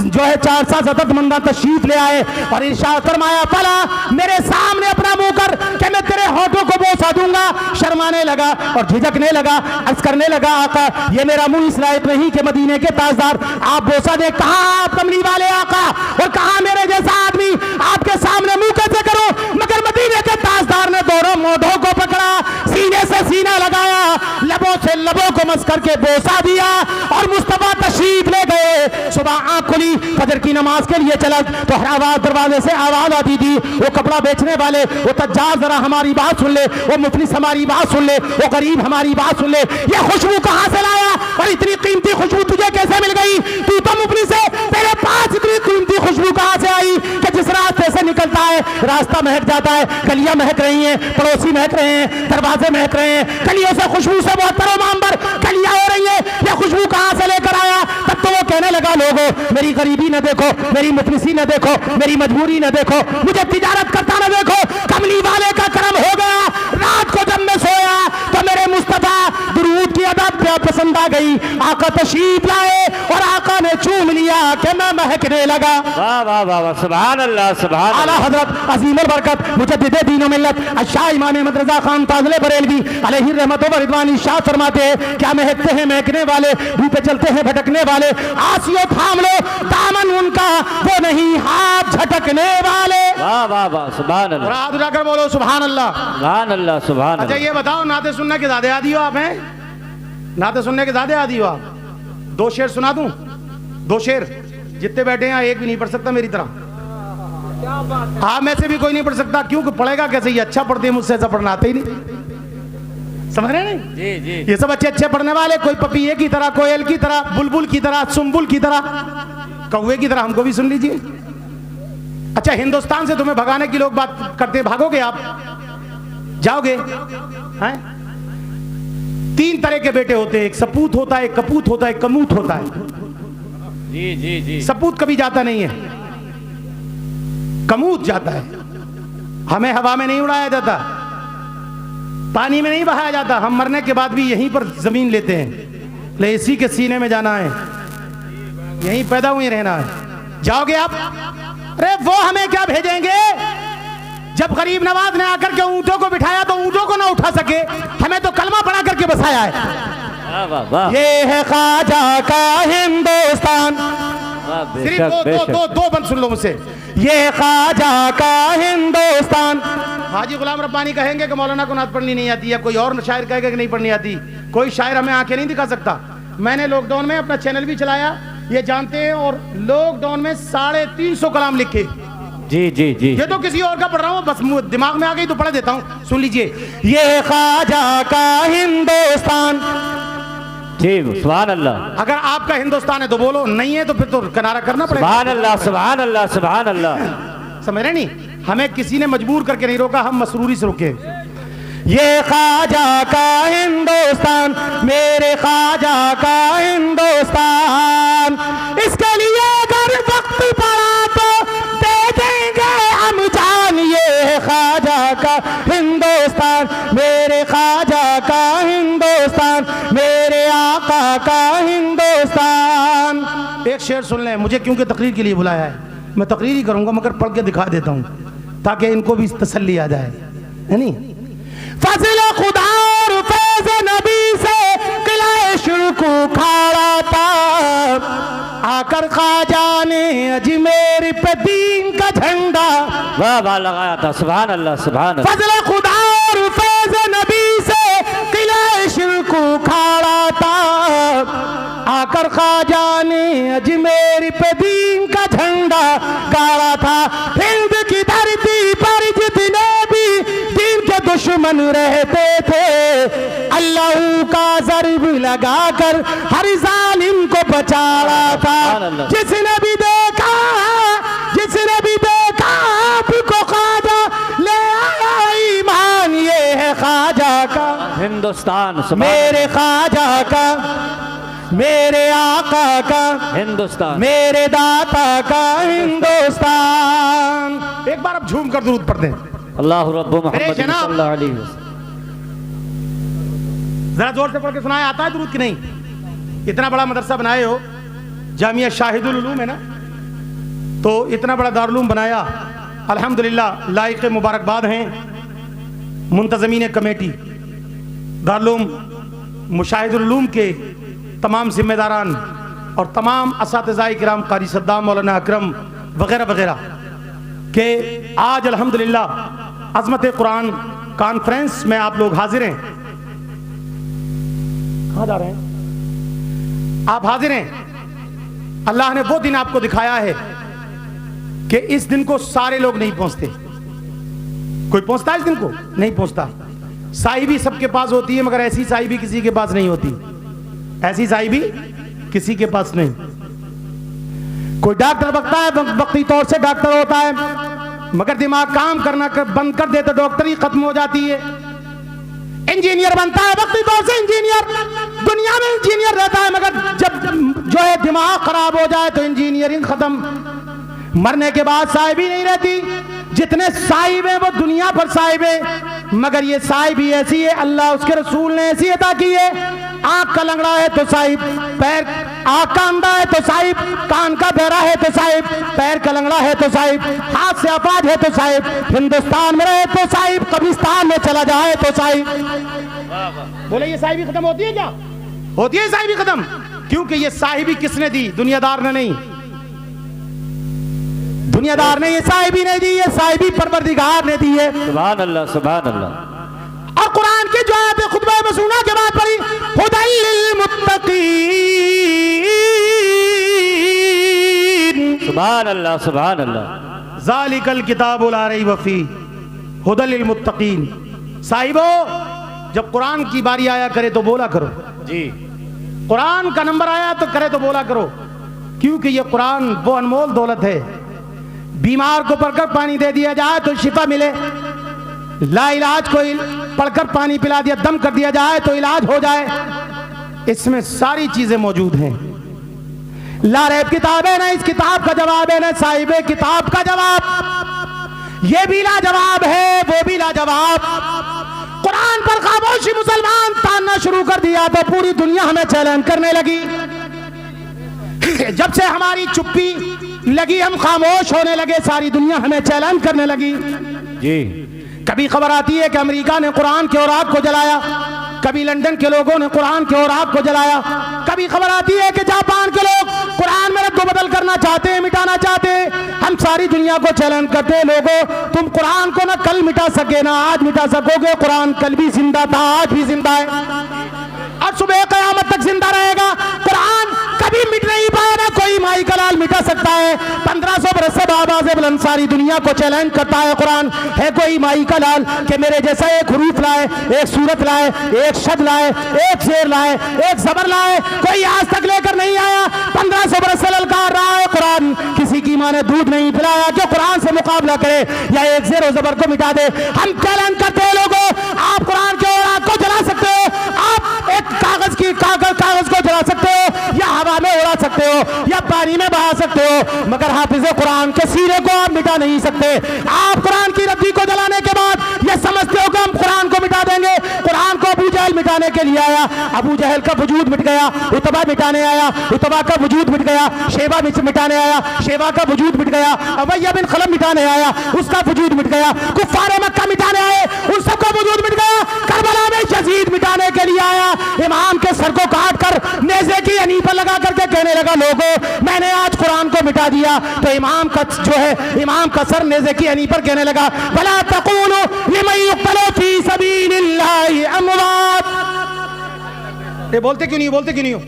A: जो है 4 साल सतत मंदा तशरीफ ले आए, और इरशाद फरमाया, फला मेरे सामने अपना मुंह कर कि मैं तेरे होठों को बोसा दूंगा। शर्माने लगा और झिझकने लगा, अर्ज करने लगा, आका ये मेरा मुंह इस लायक नहीं कि मदीने के ताजदार आप बोसा दे। कहां आप कमली वाले आका, और कहां मेरे जैसा आदमी आपके सामने मुंह कैसे करो। मगर मदीने के ताजदार ने दोनों मोढों को पकड़ा, सीने से सीना लगाया, लबों से लबों को मस करके बोसा दिया और मुस्तफा तशरीफ ले गए। सुबह आंख खुली, फजर की नमाज के लिए चला तो हरावाद दरवाजे से आवाज आती थी, वो कपड़ा बेचने वाले, वो तज्जार जरा हमारी बात सुन ले, वो मुफलिस हमारी बात सुन ले, वो गरीब हमारी बात सुन ले, ये खुशबू कहां से लाया और इतनी कीमती खुशबू तुझे कैसे मिल गई? तू तो मुफलिस है, तेरे पास इतनी कीमती खुशबू कहां से आई कि जिस रास्ते से निकलता है रास्ता महक जाता है, गलियां महक रही हैं, पड़ोसी महक रहे हैं, दरवाजे महक रहे हैं, गलियों से खुशबू से बहुत तरोमांबर गलियां हो रही है, ये खुशबू कहां से लेकर आया? तब तो वो कहने लगा, लोगों मेरी गरीबी न देखो, मेरी मुफलिसी न देखो, मेरी मजबूरी न देखो, मुझे तिजारत करता न देखो, कमली वाले का करम हो गया। रात को जब मैं सोया तो मेरे मुस्तफा दुरूद की अदब पसंद आ गई, आका तशरीफ लाए और आका ने चूम लिया कि मैं महकने लगा।
B: वाह वाह वाह वाह, सुभान अल्लाह सुभान
A: आला
B: अल्लाह।
A: हजरत अजीमुल बरकत मुजद्दिद दीन व मिल्लत शाह इमाम अहमद रजा खान ताज़िले बरेलवी अलैहि रहमत व रिदवान शाह फरमाते हैं, क्या महकते हैं महकने वाले, धूपे चलते हैं भटकने वाले, आसियो थाम लो दामन उनका, वो नहीं हाथ झटकने वाले।
B: वाह वाह वाह, सुभान
A: और
B: अल्लाह
A: हाथ उठाकर बोलो सुभान अल्लाह।
B: सुभान अल्लाह सुभान
A: अच्छा
B: अल्लाह।
A: ये बताओ, नाते सुनने के ज़्यादा आदी हो आप? हैं नाते सुनने के ज़्यादा आदी हो आप? दो शेर सुना दूं? दो शेर जितने बैठे हैं एक भी नहीं पढ़ सकता मेरी तरह। हाँ में से भी कोई नहीं पढ़ सकता, क्योंकि पढ़ेगा कैसे? ये अच्छा पढ़ते हैं, मुझसे ऐसा पढ़ना आता ही नहीं, समझ रहे नहीं?
B: जी जी।
A: ये सब अच्छे अच्छे पढ़ने वाले, कोई पपीए की तरह, कोयल की तरह, बुलबुल की तरह, सुम्बुल की तरह, कौवे की तरह, हमको भी सुन लीजिए। अच्छा, हिंदुस्तान से तुम्हें भगाने की लोग बात करते हैं, भागोगे आप? जाओगे? हैं? तीन तरह के बेटे होते हैं, एक सपूत होता है, एक कपूत होता है, एक कमूत होता है।
B: जी जी जी।
A: सपूत कभी जाता नहीं है, कमूत जाता है। हमें हवा में नहीं उड़ाया जाता, पानी में नहीं बहाया जाता, हम मरने के बाद भी यहीं पर जमीन लेते हैं, ले इसी के सीने में जाना है, यहीं पैदा हुए रहना है। जाओगे आप? अरे वो हमें क्या भेजेंगे? जब गरीब नवाज ने आकर के ऊंटों को बिठाया तो ऊंटों को ना उठा सके, हमें तो कलमा पढ़ा करके बसाया है।
B: वाह वाह वाह।
A: ये है ख्वाजा का हिंदुस्तान।
B: वाह,
A: सिर्फ
B: बेशक
A: दो
B: बेशक।
A: दो बंद सुन लो मुझसे। ये ख्वाजा का हिंदुस्तान। हाजी गुलाम रब्बानी कहेंगे कि मौलाना को नात पढ़नी नहीं आती, या कोई और शायर कहेगा कि नहीं पढ़नी आती। कोई शायर हमें आंखें नहीं दिखा सकता। मैंने लॉकडाउन में अपना चैनल भी चलाया, ये जानते हैं, और लॉकडाउन में 350 कलाम लिखे।
B: जी जी जी।
A: ये तो किसी और का पढ़ रहा हूँ, बस दिमाग में आ गई तो पढ़ देता हूँ, सुन लीजिए। ये ख्वाजा का हिंदुस्तान।
B: जी सुभान अल्लाह।
A: अगर आपका हिंदुस्तान है तो बोलो, नहीं है तो फिर तो किनारा करना पड़ेगा।
B: सुभान अल्लाह सुभान अल्लाह सुभान अल्लाह।
A: समझ रहे नहीं? हमें किसी ने मजबूर करके नहीं रोका, हम मसरूरी से रुके। ये ख्वाजा का हिंदुस्तान, मेरे ख्वाजा का हिंदुस्तान, इसके लिए अगर वक्त पड़ा तो दे देंगे हम जान। ये ख्वाजा का हिंदुस्तान, मेरे ख्वाजा का हिंदुस्तान, मेरे आका का हिंदुस्तान। एक शेर सुन लें, मुझे क्योंकि तकरीर के लिए बुलाया है, मैं तकरीर ही करूंगा मगर पढ़ के दिखा देता हूं ताकि इनको भी तसल्ली आ जाए, है नहीं? फजल खुदा और फैज़ नबी से किला शुरू खाड़ा था, आकर ख्वाजा ने अजमेर पे दीन का झंडा
B: वाह वाह लगाया था। सुभान अल्लाह सुभान अल्लाह।
A: फजल खुदा और फैज़ नबी से किला शुरू खाड़ा था, आकर ख्वाजा ने अजमेर पे दीन का झंडा गाड़ा था। हिंद की धरती पर जितने भी दीन के दुश्मन रहते थे, अल्लाह का ज़र्ब लगाकर हर जालिम को बचाड़ा था। जिसने भी देखा आपको ख्वाजा ले आया ईमान। ये है ख्वाजा का
B: हिंदुस्तान,
A: मेरे ख्वाजा का, मेरे आका का
B: हिंदुस्तान,
A: मेरे दाता का हिंदुस्तान। एक बार अब झूम कर दुरूद पढ़ दें।
B: अल्लाह रब्बु मोहम्मद
A: जनाब।
B: सल्लल्लाहु अलैहि वसल्लम।
A: जरा जोर से पढ़ के सुनाया, आता है दुरूद कि नहीं? इतना बड़ा मदरसा बनाए हो, जामिया शाहिदुल उलूम है ना, तो इतना बड़ा दारुल बनाया, अल्हम्दुलिल्लाह लायक मुबारकबाद हैं मुंतज़मीन कमेटी, दारुल मुशाहिदुल उलूम के तमाम जिम्मेदारान और तमाम असातिज़ाए किराम, कारी सद्दाम, मौलाना अकरम वगैरह वगैरह के आज अल्हम्दुलिल्लाह अज़मत कुरान कॉन्फ्रेंस में आप लोग हाजिर हैं। कहां जा रहे हैं आप? हाजिर हैं, अल्लाह ने वो दिन आपको दिखाया है कि इस दिन को सारे लोग नहीं पहुंचते। कोई पहुंचता है इस दिन को? नहीं पहुंचता। साहिबी सबके पास होती है, मगर ऐसी साहिबी किसी के पास नहीं होती। ऐसी साहिबी किसी के पास नहीं। कोई डॉक्टर बनता है, वक्ती तौर से डॉक्टर होता है, मगर दिमाग काम करना बंद कर दे तो डॉक्टरी खत्म हो जाती है। इंजीनियर बनता है, वक्ती तौर से इंजीनियर, दुनिया में इंजीनियर रहता है, मगर जब जो है दिमाग खराब हो जाए तो इंजीनियरिंग खत्म। मरने के बाद साहिबी नहीं रहती। जितने साहिब हैं वो दुनिया पर साहिब है, मगर ये साहिबी ऐसी है, अल्लाह उसके रसूल ने ऐसी अता की है। आंख का लंगड़ा है तो साहिब, पैर, आंख का अंधा है तो साहिब, कान का बहरा है तो साहिब, पैर का लंगड़ा है तो साहिब, हाथ से अपाज है तो साहिब, हिंदुस्तान में रहे तो साहिब, कब्रिस्तान में चला जाए तो साहिब। बोले ये साहिबी खत्म होती है क्या? होती है साहिबी खत्म, क्योंकि ये साहिबी किसने दी? दुनियादार ने नहीं। दुनियादार ने ये साहिबी नहीं दी, ये साहिबी परवरदिगार ने दी है।
B: सुभान अल्लाह, सुभान अल्लाह।
A: और कुरान की जो है खुतबा मसूना के बाद पढ़ी, हुदल लिल मुत्तकीन।
B: सुभान अल्लाह, सुभान अल्लाह।
A: ज़ालिकल किताबु ला रैब फीह हुदल लिल मुत्तकीन। साहिबो, जब कुरान की बारी आया करे तो बोला करो
B: जी।
A: कुरान का नंबर आया तो करे तो बोला करो, क्योंकि ये कुरान वो अनमोल दौलत है। बीमार को पढ़कर पानी दे दिया जाए तो शिफा मिले, लाइलाज को पढ़कर पानी पिला दिया, दम कर दिया जाए तो इलाज हो जाए। इसमें सारी चीजें मौजूद हैं। लारैब किताब है ना, इस किताब का जवाब है ना साहिब किताब का जवाब। ये भी लाजवाब है, वो भी लाजवाब। कुरान पर खामोशी मुसलमान तानना शुरू कर दिया तो पूरी दुनिया हमें चैलेंज करने लगी। जब से हमारी चुप्पी लगी, हम खामोश होने लगे, सारी दुनिया हमें चैलेंज करने लगी
B: जी।
A: कभी खबर आती है कि अमेरिका ने कुरान के औरात को जलाया, कभी लंदन के लोगों ने कुरान के औरात को जलाया, कभी खबर आती है कि जापान के लोग कुरान में रद्द बदल करना चाहते हैं, मिटाना चाहते हैं। हम सारी दुनिया को चैलेंज करते हैं, लोगों तुम कुरान को ना कल मिटा सके ना आज मिटा सकोगे। कुरान कल भी जिंदा था, आज भी जिंदा है और सुबह कयामत तक जिंदा रहेगा। कुरान कभी मिट नहीं पाया, ना कोई माई का लाल मिटा सकता है। 1500 बरस से बाबाज़ बुलंद सारी दुनिया को चैलेंज करता है कुरान। है कोई माई का लाल कि मेरे जैसा एक हुरूफ लाए, एक सूरत लाए, एक शद लाए, एक शेर लाए, एक जबर लाए? कोई आज तक लेकर नहीं आया। 1500 बरस से ललकार रहा है कुरान। किसी की माँ ने दूध नहीं पिलाया कि कुरान से मुकाबला करे या एक शेर और जबर को मिटा दे। हम चैलेंज करते हैं लोगों, आप कुरान के औरात को जला सकते हो, आप एक कागज को जला सकते हो, या हवा में उड़ा सकते हो, या पानी में बहा सकते हो, मगर हाफिज कुरान के सीरे को आप मिटा नहीं सकते। आप कुरान की रद्दी को जलाने के बाद ये समझते हो कि हम कुरान को मिटा देंगे। कुरान को अबू जहल मिटाने के लिए आया, अबू जहल का वजूद मिट गया। उतबा मिटाने आया, उतबा का वजूद मिट गया। शेबा मिटाने आया, शेबा का वजूद मिट गया। अबैया बिन खलम मिटाने आया, उसका वजूद मिट गया। कुफ्फारे मक्का मिटाने आए, उन सबका वजूद मिट गया। करबला में यजीद मिटाने के लिए आया, इमाम के सर को काट कर नेज़े की अनी पर लगा करके कहने लगा, लोगों मैंने आज कुरान को मिटा दिया। तो इमाम का जो है, इमाम का सर नेज़े की अनी पर कहने लगा, वला तक़ूलू लिमन युक़्तलू फी सबीलिल्लाहि अमवात। ये बोलते क्यों नहीं, बोलते क्यों नहीं हो?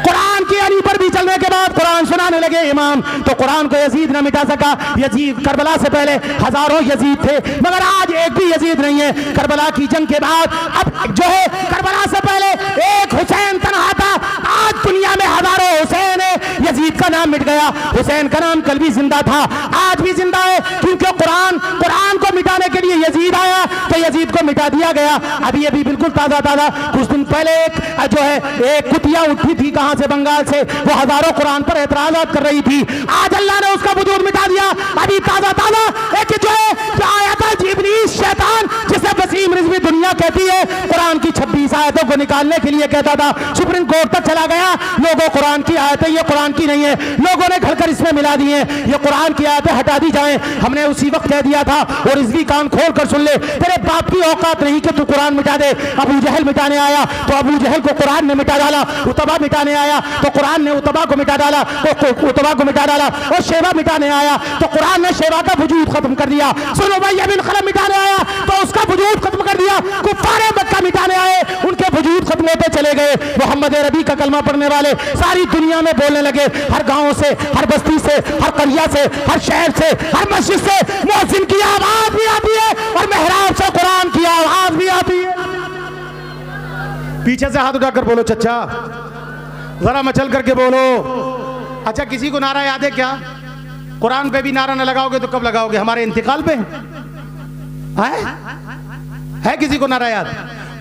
A: कुरान की अनी पर भी चलने के बाद कुरान सुनाने लगे इमाम, तो कुरान को यजीद न मिटा सका। यजीद, करबला से पहले हजारों यजीद थे, मगर आज एक भी यजीद नहीं है। करबला की जंग के बाद अब जो है, करबला से पहले एक हुसैन तनहा था, आज दुनिया में हजारों हुसैन है। यजीद का नाम मिट गया, हुसैन का नाम कल भी जिंदा था, आज भी जिंदा है, क्योंकि कुरान को मिटाने के लिए यजीद आया तो यजीद को मिटा दिया गया। अभी अभी बिल्कुल ताजा कुछ दिन पहले एक जो है, एक कुतिया उठी थी कहां से, बंगाल से, वो हजारों कुरान पर एतराज़ात कर रही थी। आज अल्लाह ने उसका वजूद मिटा दिया। अभी ताजा एक जो है, जो आया था इब्लीस शैतान, जिसे वसीम रिजवी दुनिया कहती है, कुरान की 26 आयतों को निकालने के लिए कहता था, सुप्रीम कोर्ट तक चला गया। लोगों कुरान की आयतें ये कुरान की नहीं है, लोगों ने घड़कर इसमें मिला दी है, ये कुरान की आयतें हटा दी जाएं। हमने उसी वक्त कह दिया था, और रिजवी कान खोल कर सुन ले, तेरे बाप की औकात नहीं कि तू कुरान मिटा दे। अबू जहल मिटाने आया तो अबू जहल को कुरान ने मिटा डाला। उतबा मिटाने आया तो कुरान ने उतबा को मिटा डाला, उतबा को मिटा डाला। और शेबा मिटाने आया तो कुरान ने शेबा का वजूद खत्म कर दिया। सुनो, उमय्या बिन खलफ मिटाने आया तो उसका वजूद खत्म कर दिया। कुफ्फारे मक्का मिटाने आए, उनके वजूद खत्म होते चले गए। मोहम्मद अरबी का कलमा पढ़ने वाले सारी दुनिया में बोलने लगे, हर गांव से, हर बस्ती से, हर करिया से, हर शहर से, हर मस्जिद से मुअज्जिन की आवाज भी आती है और मेहराब से कुरान की आवाज भी आती है। पीछे से हाथ उठाकर बोलो चचा, जरा मचल करके बोलो। अच्छा, किसी को नारा याद है क्या? कुरान पे भी नारा न लगाओगे तो कब लगाओगे? हमारे इंतकाल पे है किसी को नारा याद?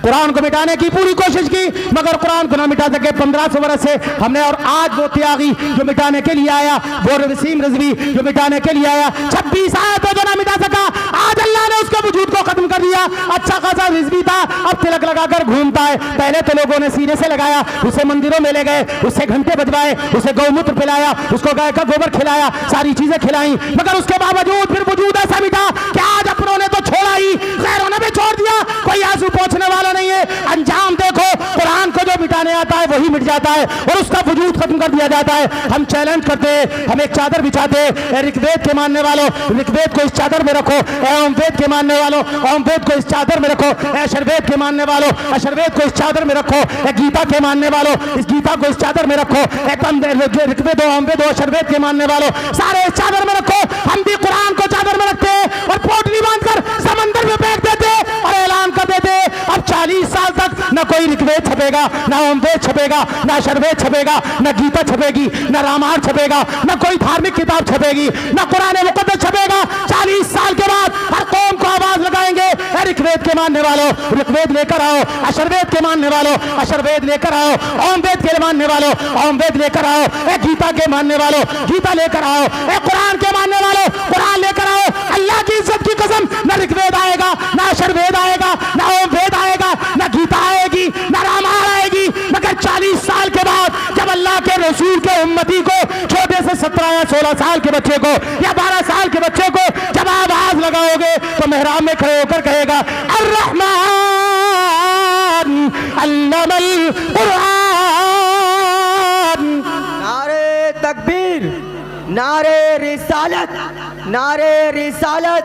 A: कुरान को मिटाने की पूरी कोशिश की मगर कुरान को ना मिटा सके। 1500 वर्ष से हमने, और आज वो त्यागी जो मिटाने के लिए आया, वो वसीम रिजवी जो मिटाने के लिए आया, 26 आयतों जो ना मिटा सका, आज अल्लाह ने उसके वजूद को खत्म कर दिया। अच्छा खासा रिजवी था, अब तिलक लगाकर घूमता है। पहले तो लोगों ने सीने से लगाया, उसे मंदिरों में ले गए, उससे घंटे बजवाए, उसे गौमूत्र पिलाया, उसको गाय का गोबर खिलाया, सारी चीजें खिलाई, मगर उसके बावजूद फिर वजूद ऐसा मिटा कि आज अपनों ने तो छोड़ा ही, गैरों ने भी छोड़ दिया। कोई आंसू पोंछने वाला नहीं है। अंजाम देखो, कुरान को जो मिटाने आता है वही मिट जाता है और उसका वजूद खत्म कर दिया जाता है। हम चैलेंज करते हैं, हम एक चादर बिछाते हैं, ऋग्वेद के मानने वालों ऋग्वेद को इस चादर में रखो, ओमवेद के मानने वालों ओमवेद को इस चादर में रखो, अशरवेद के मानने वालों अशरवेद को इस चादर में रखो, गीता के मानने वालों इस गीता को इस चादर में रखो, ऋग्वेद ओमवेद अशरवेद के मानने वालों सारे इस चादर में रखो। हम भी कुरान को चादर में रखते हैं और पोटली बांधकर समंदर में फेंक देते हैं और ऐलान कर देते हैं अब 40 साल तक न कोई ऋग्वेद छपेगा, न ओमवेद छपेगा, न अशरवेद छपेगा, न गीता छपेगी, न रामायण छपेगा, न कोई धार्मिक किताब छपेगी, न कुरान मुकद्दस छपेगा। 40 साल के बाद हर कौम को आवाज लगाएंगे, ऋग्वेद के मानने वालों ऋग्वेद लेकर आओ, अशरवेद के मानने वालों अशरवेद लेकर आओ, ओमवेद के मानने वालों ओमवेद लेकर आओ, गीता के मानने वालों गीता लेकर आओ, कुरान के मानने वालों कुरान लेकर आओ। अल्लाह की इज्जत की कसम, न ऋग्वेद आएगा, न अशरवेद आएगा, न ओमवेद आएगा, न गीता आएगी, न रामायण आएगी, मगर 40 साल के बाद जब अल्लाह के रसूल के उम्मती को, छोटे से 17 या 16 साल के बच्चे को या 12 साल के बच्चे को जब आवाज लगाओगे तो मेहराब में खड़े होकर कहेगा अर्रहमान अल्लमल कुरान।
C: नारे तकबीर, नारे रिसालत, नारे रिसालत,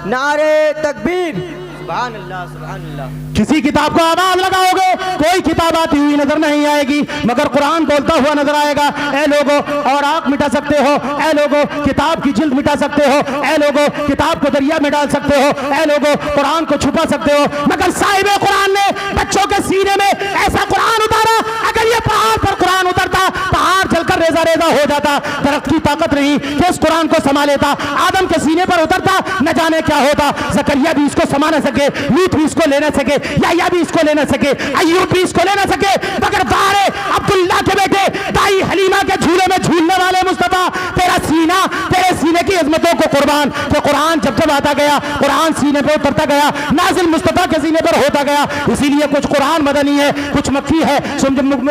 C: नारे तकबीर। सुभान अल्लाह, सुभान अल्लाह।
A: किसी किताब को आवाज लगाओगे कोई किताब आती हुई नजर नहीं आएगी मगर कुरान बोलता हुआ नजर आएगा। ए लोगो, और आंख मिटा सकते हो, ए लोगो किताब की जिल्द मिटा सकते हो, ए लोगो किताब को दरिया में डाल सकते हो, ए लोगो कुरान को छुपा सकते हो, मगर साहिब कुरान ने बच्चों के सीने में ऐसा कुरान उतारा, अगर ये पहाड़ पर कुरान उतरता पहाड़ जलकर रेजा रेजा हो जाता। दरख्त की ताकत नहीं कि इस कुरान को समा लेता। आदम के सीने पर उतरता न जाने क्या होता। जकरिया भी इसको समा न सके, लूत भी इसको ले न सके, या भी इसको ले न सके, अय्यूब भी इसको ले न सके, मगर बारे अब्दुल्ला के बेटे दाई हलीमा के झूले में झूलने वाले मुस्तफा, तेरा सीना, तेरे सीने की अजमतों को कुर्बान। तो कुरान जब जब आता गया, कुरान सीने पे उतरता गया, नाजिल मुस्तफा के सीने पर होता गया। इसीलिए कुछ कुरान मदनी है, कुछ मक्की है,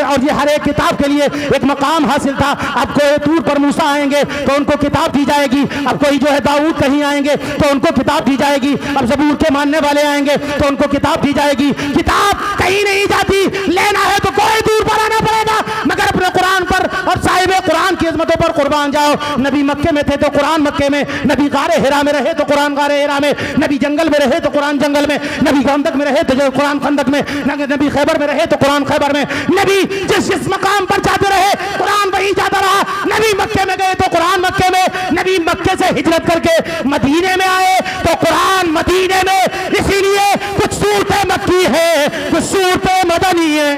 A: और ये हर एक किताब के लिए एक मकाम हासिल था। अब कोई तूर पर मूसा आएंगे तो उनको किताब दी जाएगी, अब कोई जो है दाऊद कहीं आएंगे तो उनको किताब दी जाएगी, अब ज़बूर के मानने वाले आएंगे तो उनको किताब दी जाएगी। किताब कहीं नहीं जाती, लेना है तो कोई दूर पर आना पड़ेगा, मगर अपने कुरान पर और साहिब कुरान की अजमतों पर कुर्बान जाओ। नबी मक्के में थे तो कुरान मक्के में, नबी गारे हिरा में रहे तो कुरान गारे हिरा में, नबी जंगल में रहे तो कुरान जंगल में, नबी खंदक में रहे तो कुरान खंदक में, नबी खैबर में रहे तो कुरान खैबर में। नबी जिस मकाम पर जाते रहे कुरान वहीं जाता रहा। नबी मक्के में गए तो कुरान मक्के में, नबी मक्के से हिजरत करके मदीने में आए तो कुरान मदीने में। इसीलिए कुछ सूरतें मक्की है, कुछ सूरतें मदनी है।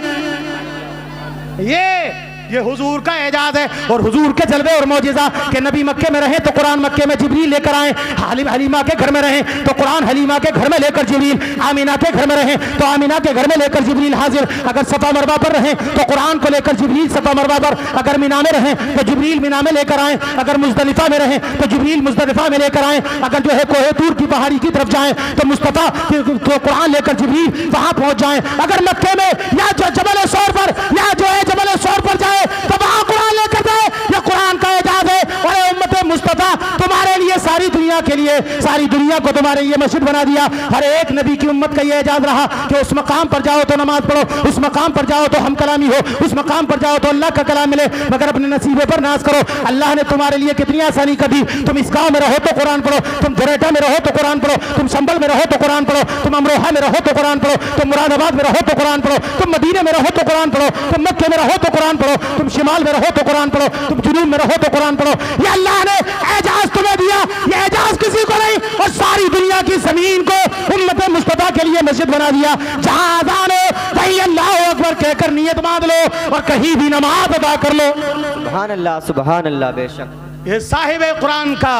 A: ये हुजूर का एजाज है और हुजूर के जलवे और मौजिजा के नबी मक्के में रहे तो कुरान मक्के में जिब्रील लेकर आए, हलीमा के घर में रहे तो कुरान हलीमा के घर में लेकर जिब्रील, आमीना के घर में रहे तो आमीना के घर में लेकर जिब्रील हाजिर। अगर सफा मरवा पर रहे तो कुरान को लेकर जिब्रील सफा मरवा पर, अगर मीना में रहे तो जिब्रील मीना में लेकर आए, अगर मुजदलिफा में रहे तो जिब्रील मुजदलिफा में लेकर आए, अगर जो है कोहे तूर की पहाड़ी की तरफ जाए तो मुस्तफा तो कुरान लेकर जिब्रील वहां पहुंच जाए। अगर मक्के में या जो जबल सौर पर या जो है जबल सौर पर जाए तो वहां कुरान लेकर जाए। यह कुरान का एजाज है और उम्मत मुस्तफा तुम्हारे लिए सारी दुनिया के लिए, सारी दुनिया को तुम्हारे लिए मस्जिद बना दिया। हर एक नबी की उम्मत का ये एजाज रहा कि उस मकाम पर जाओ तो नमाज पढ़ो, उस मकाम पर जाओ तो हम कलामी हो, उस मकाम पर जाओ तो अल्लाह का कलाम मिले। मगर अपने नसीबे पर नाज करो। अल्लाह ने तुम्हारे लिए कितनी आसानी कर दी। तुम इस गांव में रहो तो कुरान पढ़ो, तुम धुरेटा में रहो तो कुरान पढ़ो, तुम संभल में रहो तो कुरान पढ़ो, तुम अमरोहा में रहो तो कुरान पढ़ो, तुम मुरादाबाद में रहो तो कुरान पढ़ो, तुम मदीने में रहो तो कुरान पढ़ो, तुम मक्के में रहो तो कुरान पढ़ो, तुम शिमाल में रहो तो कुरान पढ़ो, तुम जुनूब में रहो तो कुरान पढ़ो। ये अल्लाह ने एजाज तुम्हें दिया, ये एजाज किसी को नहीं। और सारी दुनिया की जमीन को उम्मत मुस्तफा के लिए मस्जिद बना दिया। जहां अज़ान हो वहीं अल्लाह अकबर कहकर नियत बांध लो और कहीं भी नमाज अदा कर लो।
C: सुभान अल्लाह, सुभान अल्लाह। बेशक
A: ये साहिब कुरान का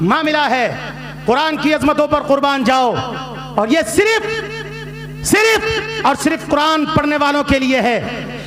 A: मामला है। कुरान की अजमतों पर कुर्बान जाओ। और ये सिर्फ और सिर्फ कुरान पढ़ने वालों के लिए है।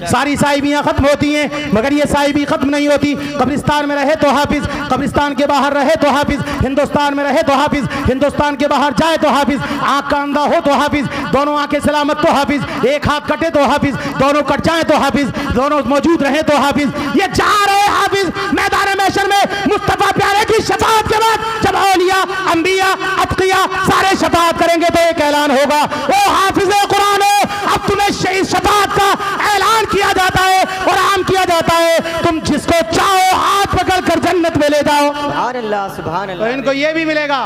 A: सारी साहिबियां खत्म होती हैं मगर ये साहिबी खत्म नहीं होती। कब्रिस्तान में रहे तो हाफिज, कब्रिस्तान के बाहर रहे तो हाफिज, हिंदुस्तान में रहे तो हाफिज, हिंदुस्तान के बाहर जाए तो हाफिज, आंख का अंधा हो तो हाफिज, दोनों आंखें सलामत तो हाफिज, एक हाथ कटे तो हाफिज, दोनों कट जाए तो हाफिज, दोनों मौजूद रहे तो हाफिज। ये जा रहे हाफिज मैदान महशर में मुस्तफा प्यारे की शफाअत के बाद जब औलिया, अंबिया, अतकिया सारे शफाअत करेंगे तो एक ऐलान होगा, ओ हाफिज कुरान हो, अब तुम्हें शहीद शफाअत का ऐलान किया जाता है और आम किया जाता है। तुम जिसको चाहो हाथ पकड़ कर जन्नत में ले जाओ।
C: सुभान अल्लाह, सुभान
A: तो
C: अल्लाह।
A: इनको ये भी मिलेगा।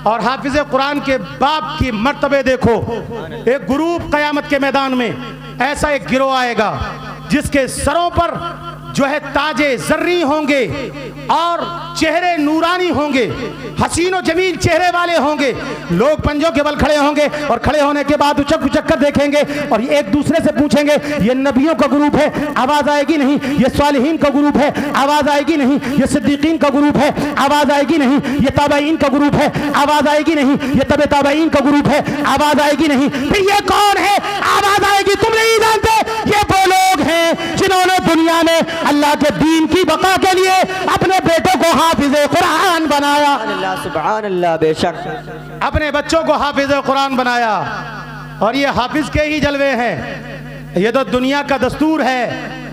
A: और हाफिज कुरान के बाप की मर्तबे देखो। एक ग्रुप कयामत के मैदान में ऐसा एक गिरोह आएगा जिसके सरों पर जो है ताजे जर्री होंगे और चेहरे नूरानी होंगे, हसीनो जमील चेहरे वाले होंगे। लोग पंजों के बल खड़े होंगे और खड़े होने के बाद उचक उचक कर देखेंगे और एक दूसरे से पूछेंगे, ये नबियों का ग्रुप है, आवाज आएगी नहीं? ये सालिहीन का ग्रुप है, आवाज आएगी नहीं? ये सिद्दीकीन का ग्रुप है, आवाज आएगी नहीं? ये ताबईन का ग्रुप है, आवाज आएगी नहीं? ये तबे ताबईन का ग्रुप है, आवाज आएगी नहीं? फिर ये कौन है? आवाज आएगी। तुम नहीं जानते, ये वो लोग हैं जिन्होंने दुनिया में अल्लाह के दीन की बका के लिए अपने बेटों को हाफिज़े कुरान बनाया।
C: सुभान अल्लाह। बेशक
A: अपने बच्चों को हाफिज़े कुरान बनाया। और ये हाफिज के ही जलवे हैं। ये तो दुनिया का दस्तूर है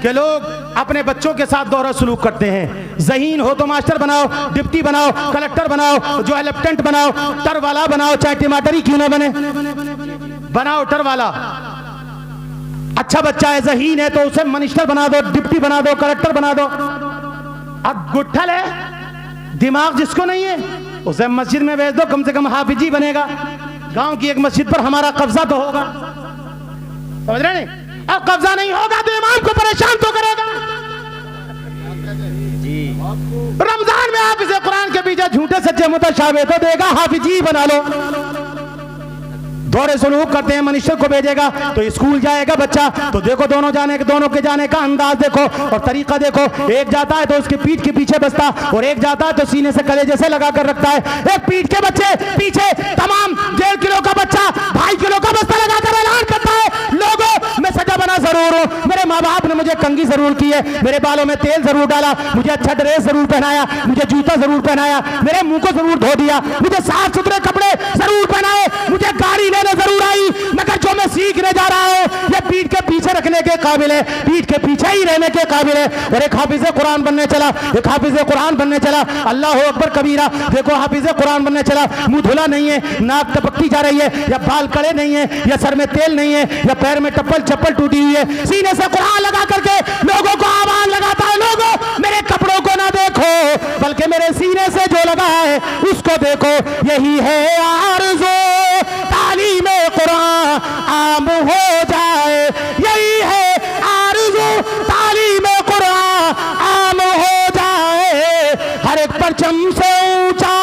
A: कि लोग अपने बच्चों के साथ दोहरा सलूक करते हैं। ज़हीन हो तो मास्टर बनाओ, डिप्टी बनाओ, कलेक्टर बनाओ, जो है लेफ्टिनेंट बनाओ, टर वाला बनाओ, चाहे टमाटर ही क्यों ना बने, बनाओ टर वाला। अच्छा बच्चा है, ज़हीन है तो उसे मिनिस्टर बना दो, डिप्टी बना दो, कलेक्टर बना दो। अब गुट्ठल है, दिमाग जिसको नहीं है उसे मस्जिद में भेज दो, कम से कम हाफिजी बनेगा। गांव की एक मस्जिद पर हमारा कब्जा तो होगा, समझ रहे नहीं? अब कब्जा नहीं होगा तो इमाम को परेशान तो करेगा। रमजान में हाफिज़े कुरान के पीछे झूठे सच्चे मुतशाबिह तो देगा, हाफिजी बना लो। दौरे सलूक करते हैं, मिनिस्टर को भेजेगा तो स्कूल जाएगा बच्चा तो देखो दोनों के जाने का अंदाज देखो और तरीका देखो। एक जाता है तो उसके पीठ के पीछे बसता और एक जाता है तो सीने से कलेजे से लगा कर रखता है। एक पीठ के बच्चे पीछे तमाम 1.5 किलो का बच्चा 2.5 किलो का बस्ता लगाकर ऐलान करता है, लोगों मैं सजा बना जरूर हूँ, मेरे माँ बाप ने मुझे कंघी जरूर की है, मेरे बालों में तेल जरूर डाला, मुझे अच्छा ड्रेस जरूर पहनाया, मुझे जूता जरूर पहनाया, मेरे मुंह को जरूर धो दिया, मुझे साफ सुथरे कपड़े जरूर पहनाए, मुझे गाड़ी जरूर आई, मगर जो मैं सीखने जा रहा हूं ये पीठ के पीछे रखने के काबिल है, पीठ के पीछे ही रहने के काबिल है। और एक हाफिज़े कुरान बनने चला, एक हाफिज़े कुरान बनने चला, अल्लाह अकबर कबीरा। देखो हाफिज़े कुरान बनने चला, मुंह धुला नहीं है, नाक टपकती जा रही है, या बाल कड़े नहीं है, या सर में तेल नहीं है, या पैर में चप्पल टूटी हुई है, सीने से कुरान लगा करके लोगों को आवाज लगाता है, लोगों मेरे कपड़ों को ना देखो बल्कि मेरे सीने से जो लगा है उसको देखो। यही है आरज़ू तालीम कुरान आम हो जाए, यही है आरज़ू तालीम कुरान आम हो जाए, हर एक परचम से ऊंचा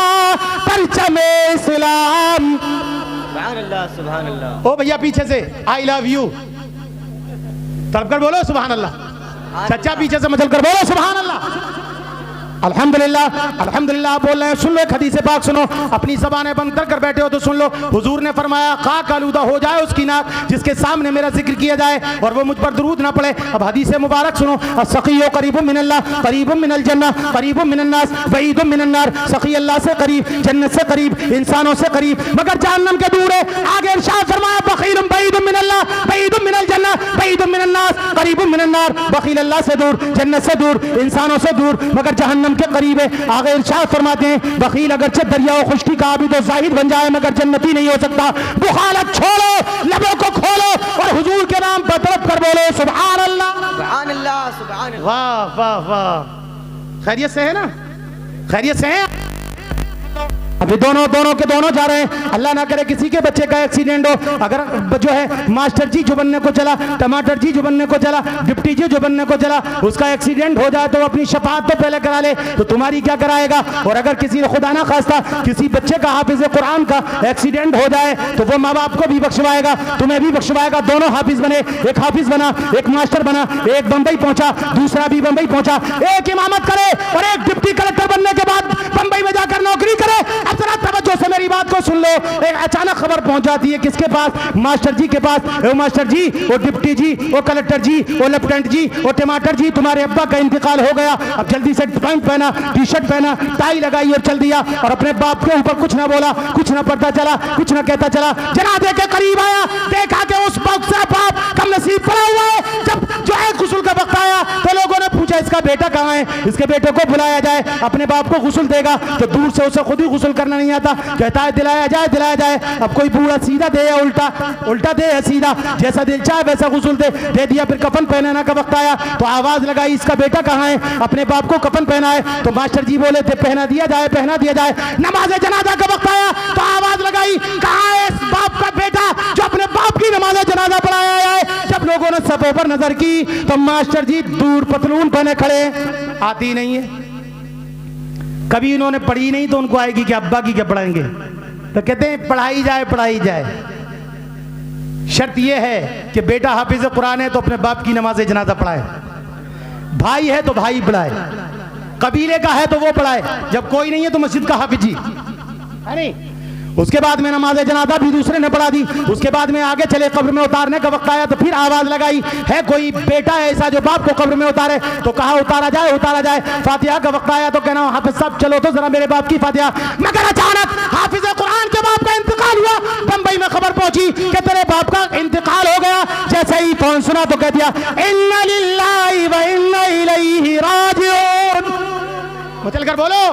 A: परचम इस्लाम।
C: सुभान अल्लाह, सुभान अल्लाह।
A: ओ भैया पीछे से आई लव यू तब कर बोलो सुभान अल्लाह। चचा पीछे से मचल कर बोलो सुभान अल्लाह। अल्हम्दुलिल्लाह, अल्हम्दुलिल्लाह बोल रहे हैं। सुन लो एक हदीस पाक सुनो, अपनी ज़बानें बंद कर बैठे हो तो सुन लो। हुजूर ने फरमाया खाक आलूदा हो जाए उसकी नाक जिसके सामने मेरा जिक्र किया जाए और वो मुझ पर दुरूद ना पड़े। अब हदीस मुबारक सुनो, सखियो करीबुम मिनल्लाह करीबुम मिनल जन्नह करीबुम मिनन नास बईदुम मिनन नार। सखी अल्लाह से करीब, जन्नत से करीब, इंसानों से करीब, मगर जहन्नम के दूर है। आगे इरशाद फरमाया बखीलुम बईदुम मिनल्लाह बईदुम मिनल जन्नह बईदुम मिनन नास करीब मिनन्नार, बखील अल्लाह से दूर, जन्नत से दूर, इंसानों से दूर, मगर जहन्नम के करीब है। आगे इरशाद फरमाते हैं बखील अगरचे दरियाओ खुश्की का आबिद तो जाहिद बन जाए मगर जन्नती नहीं हो सकता। बुखालत छोड़ो, लबों को खोलो और हुजूर के नाम पर तड़प कर बोलो सुभान अल्लाह।
C: सुभान अल्लाह, सुभान अल्लाह।
A: वाह वाह वाह, खैरियत से है ना? खैरियत से है? अभी दोनों के दोनों जा रहे हैं। अल्लाह ना करे किसी के बच्चे का एक्सीडेंट हो, अगर जो है मास्टर जी जो बनने को चला, टमाटर जी जो बनने को चला, डिप्टी जी जो बनने को चला, उसका एक्सीडेंट हो जाए तो अपनी शफाअत तो पहले करा ले, तो तुम्हारी क्या कराएगा? और अगर किसी खुदा ना खास्ता किसी बच्चे का हाफिज कुरान का एक्सीडेंट हो जाए तो वो माँ बाप को भी बख्शवाएगा, तुम्हें भी बख्शवाएगा। दोनों हाफिज बने, एक हाफिज बना, एक मास्टर बना, एक बंबई पहुंचा, दूसरा भी बंबई पहुंचा, एक इमामत करे और एक डिप्टी कलेक्टर बनने के बाद बंबई में जाकर नौकरी करे। अब जरा तवज्जो से मेरी बात को सुन लो। एक अचानक खबर पहुंच जाती है किसके पास? मास्टर जी के पास। वो मास्टर जी, वो डिप्टी जी, वो कलेक्टर जी, वो लेफ्टिनेंट जी, वो टमाटर जी, तुम्हारे अब्बा का इंतकाल हो गया। अब जल्दी से पैंट पहना, टी शर्ट पहना, टाई लगाई और चल दिया और अपने बाप के ऊपर कुछ ना बोला, कुछ ना पढ़ता चला, कुछ ना कहता चला। जनाजे के करीब आया, देखा कि उस वक्त से बाप कम नसीब पड़ा हुआ है। जब जो है गुस्ल का वक्त आया तो लोगों ने पूछा इसका बेटा कहाँ है? इसके बेटे को बुलाया जाए, अपने बाप को गुस्ल देगा तो दूर से उसे खुद ही गुस्ल करना नहीं आता, कहता है दिलाया जाए दिलाया जाए। अब कोई बूढ़ा सीधा दे या उल्टा दे या सीधा, जैसा दिल चाहे वैसा गुस्ल दे दिया। फिर कफन पहनाना का वक्त आया तो आवाज लगाई इसका बेटा कहाँ है? अपने बाप को कफन पहना है तो मास्टर जी बोले थे पहना दिया जाए। नमाज जनाजा का वक्त आया तो आवाज लगाई कहाँ है इस बाप का बेटा जो अपने बाप की नमाज जनाजा पढ़ाया है। जब लोगों ने सफों पर नजर की तो मास्टर जी दूर पतलून पहने खड़े, आती नहीं है, कभी इन्होंने पढ़ी नहीं तो उनको आएगी कि अब्बा की क्या पढ़ाएंगे? तो कहते हैं पढ़ाई जाए। शर्त यह है कि बेटा हाफिज कुरान है तो अपने बाप की नमाज जनाजा पढ़ाए, भाई है तो भाई पढ़ाए, कबीले का है तो वो पढ़ाए, जब कोई नहीं है तो मस्जिद का हाफिज जी है नहीं। उसके बाद में नमाज जनाजा भी दूसरे ने पढ़ा दी। उसके बाद में आगे चले, कब्र में उतारने का वक्त आया तो फिर आवाज लगाई है कोई बेटा ऐसा जो बाप को कब्र में उतारे, तो कहा उतारा जाए। फातिहा का वक्त आया तो कहना हाफिज साहब चलो तो जरा मेरे बाप की फातिहा। मगर अचानक हाफिज कुरान के बाप का इंतकाल हुआ। बंबई में खबर पहुंची कि तेरे बाप का इंतकाल हो गया। जैसे ही फोन सुना तो कह दिया इन्ना लिल्लाहि व इन्ना इलैहि राजिऊन, चल कर बोलो।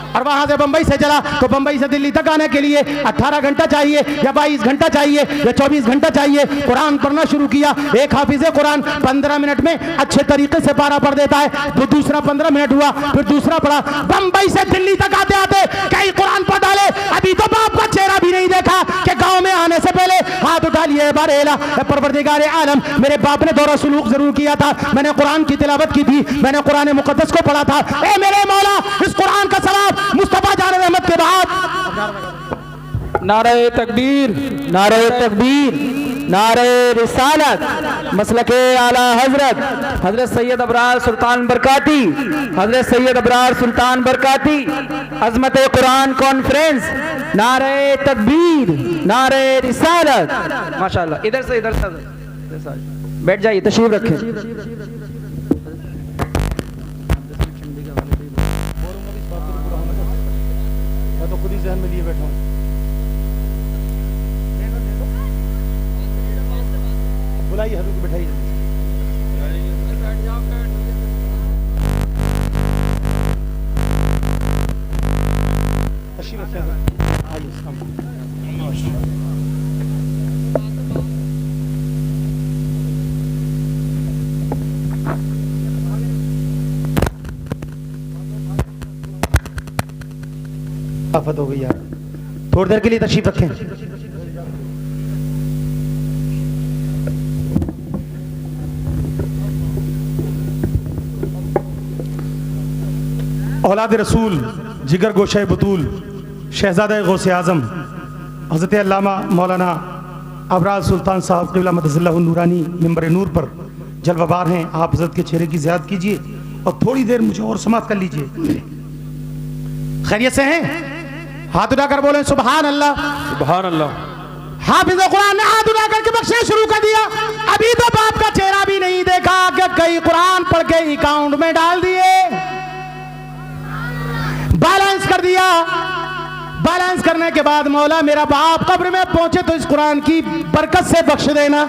A: और वहां से बंबई से चला तो बंबई से दिल्ली तक आने के लिए 18 घंटा चाहिए या 22 घंटा चाहिए या 24 घंटा चाहिए। कुरान पढ़ना शुरू किया। एक हाफिज कुरान 15 मिनट में अच्छे तरीके से पारा पढ़ देता है, तो दूसरा 15 मिनट हुआ, फिर दूसरा पढ़ा। बंबई से दिल्ली तक आते आते कई कुरान पढ़ डाले। अभी तो बाप का चेहरा भी नहीं देखा कि गांव में आने से पहले हाथ उठा लिए, बारेला परवरदिगार आलम मेरे बाप ने दौरा सुलूक जरूर किया था, मैंने कुरान की तिलावत की थी, मैंने कुरान मुकद्दस को पढ़ा था। ए मेरे मौला, इस कुरान का सवाब मुस्तफा जान रहमत के बाद।
D: नारे तकबीर, नारे तकबीर, नारे रिसालत, मसलके आला हजरत हजरत सैयद अबरार सुल्तान बरकाती, हजरत सैयद अबरार सुल्तान बरकाती, अजमत कुरान कॉन्फ्रेंस, नारे तकबीर, नारे रिसालत। माशाल्लाह, इधर से बैठ जाइए, तशरीफ रखें।
A: मैं तो खुद ही जहन में लिए बैठा हूँ। बुलाइए हजूर को, बैठाइए जल्दी। आफत हो गई यार, थोड़ी देर के लिए तशरीफ रखें। औलाद रसूल, जिगर गोशे बतूल, शहजादा गौसे आजम हज़रत अल्लामा मौलाना अबरार सुल्तान साहब क़िबला मदज़िल्लाहु नूरानी मिंबर नूर पर जलवाबार हैं। आप हज़रत के चेहरे की ज़ियारत कीजिए और थोड़ी देर मुझे और समात कर लीजिए। खैरियत से हैं? हाथ उठाकर बोले सुभान अल्लाह,
D: सुभान अल्लाह।
A: हाफिज कुरान ने हाथ उठा करके बख्शना शुरू कर दिया। अभी तो बाप का चेहरा भी नहीं देखा कि कई कुरान पढ़ के अकाउंट में डाल दिए, बैलेंस कर दिया। बैलेंस करने के बाद मौला मेरा बाप कब्र में पहुंचे तो इस कुरान की बरकत से बख्श देना।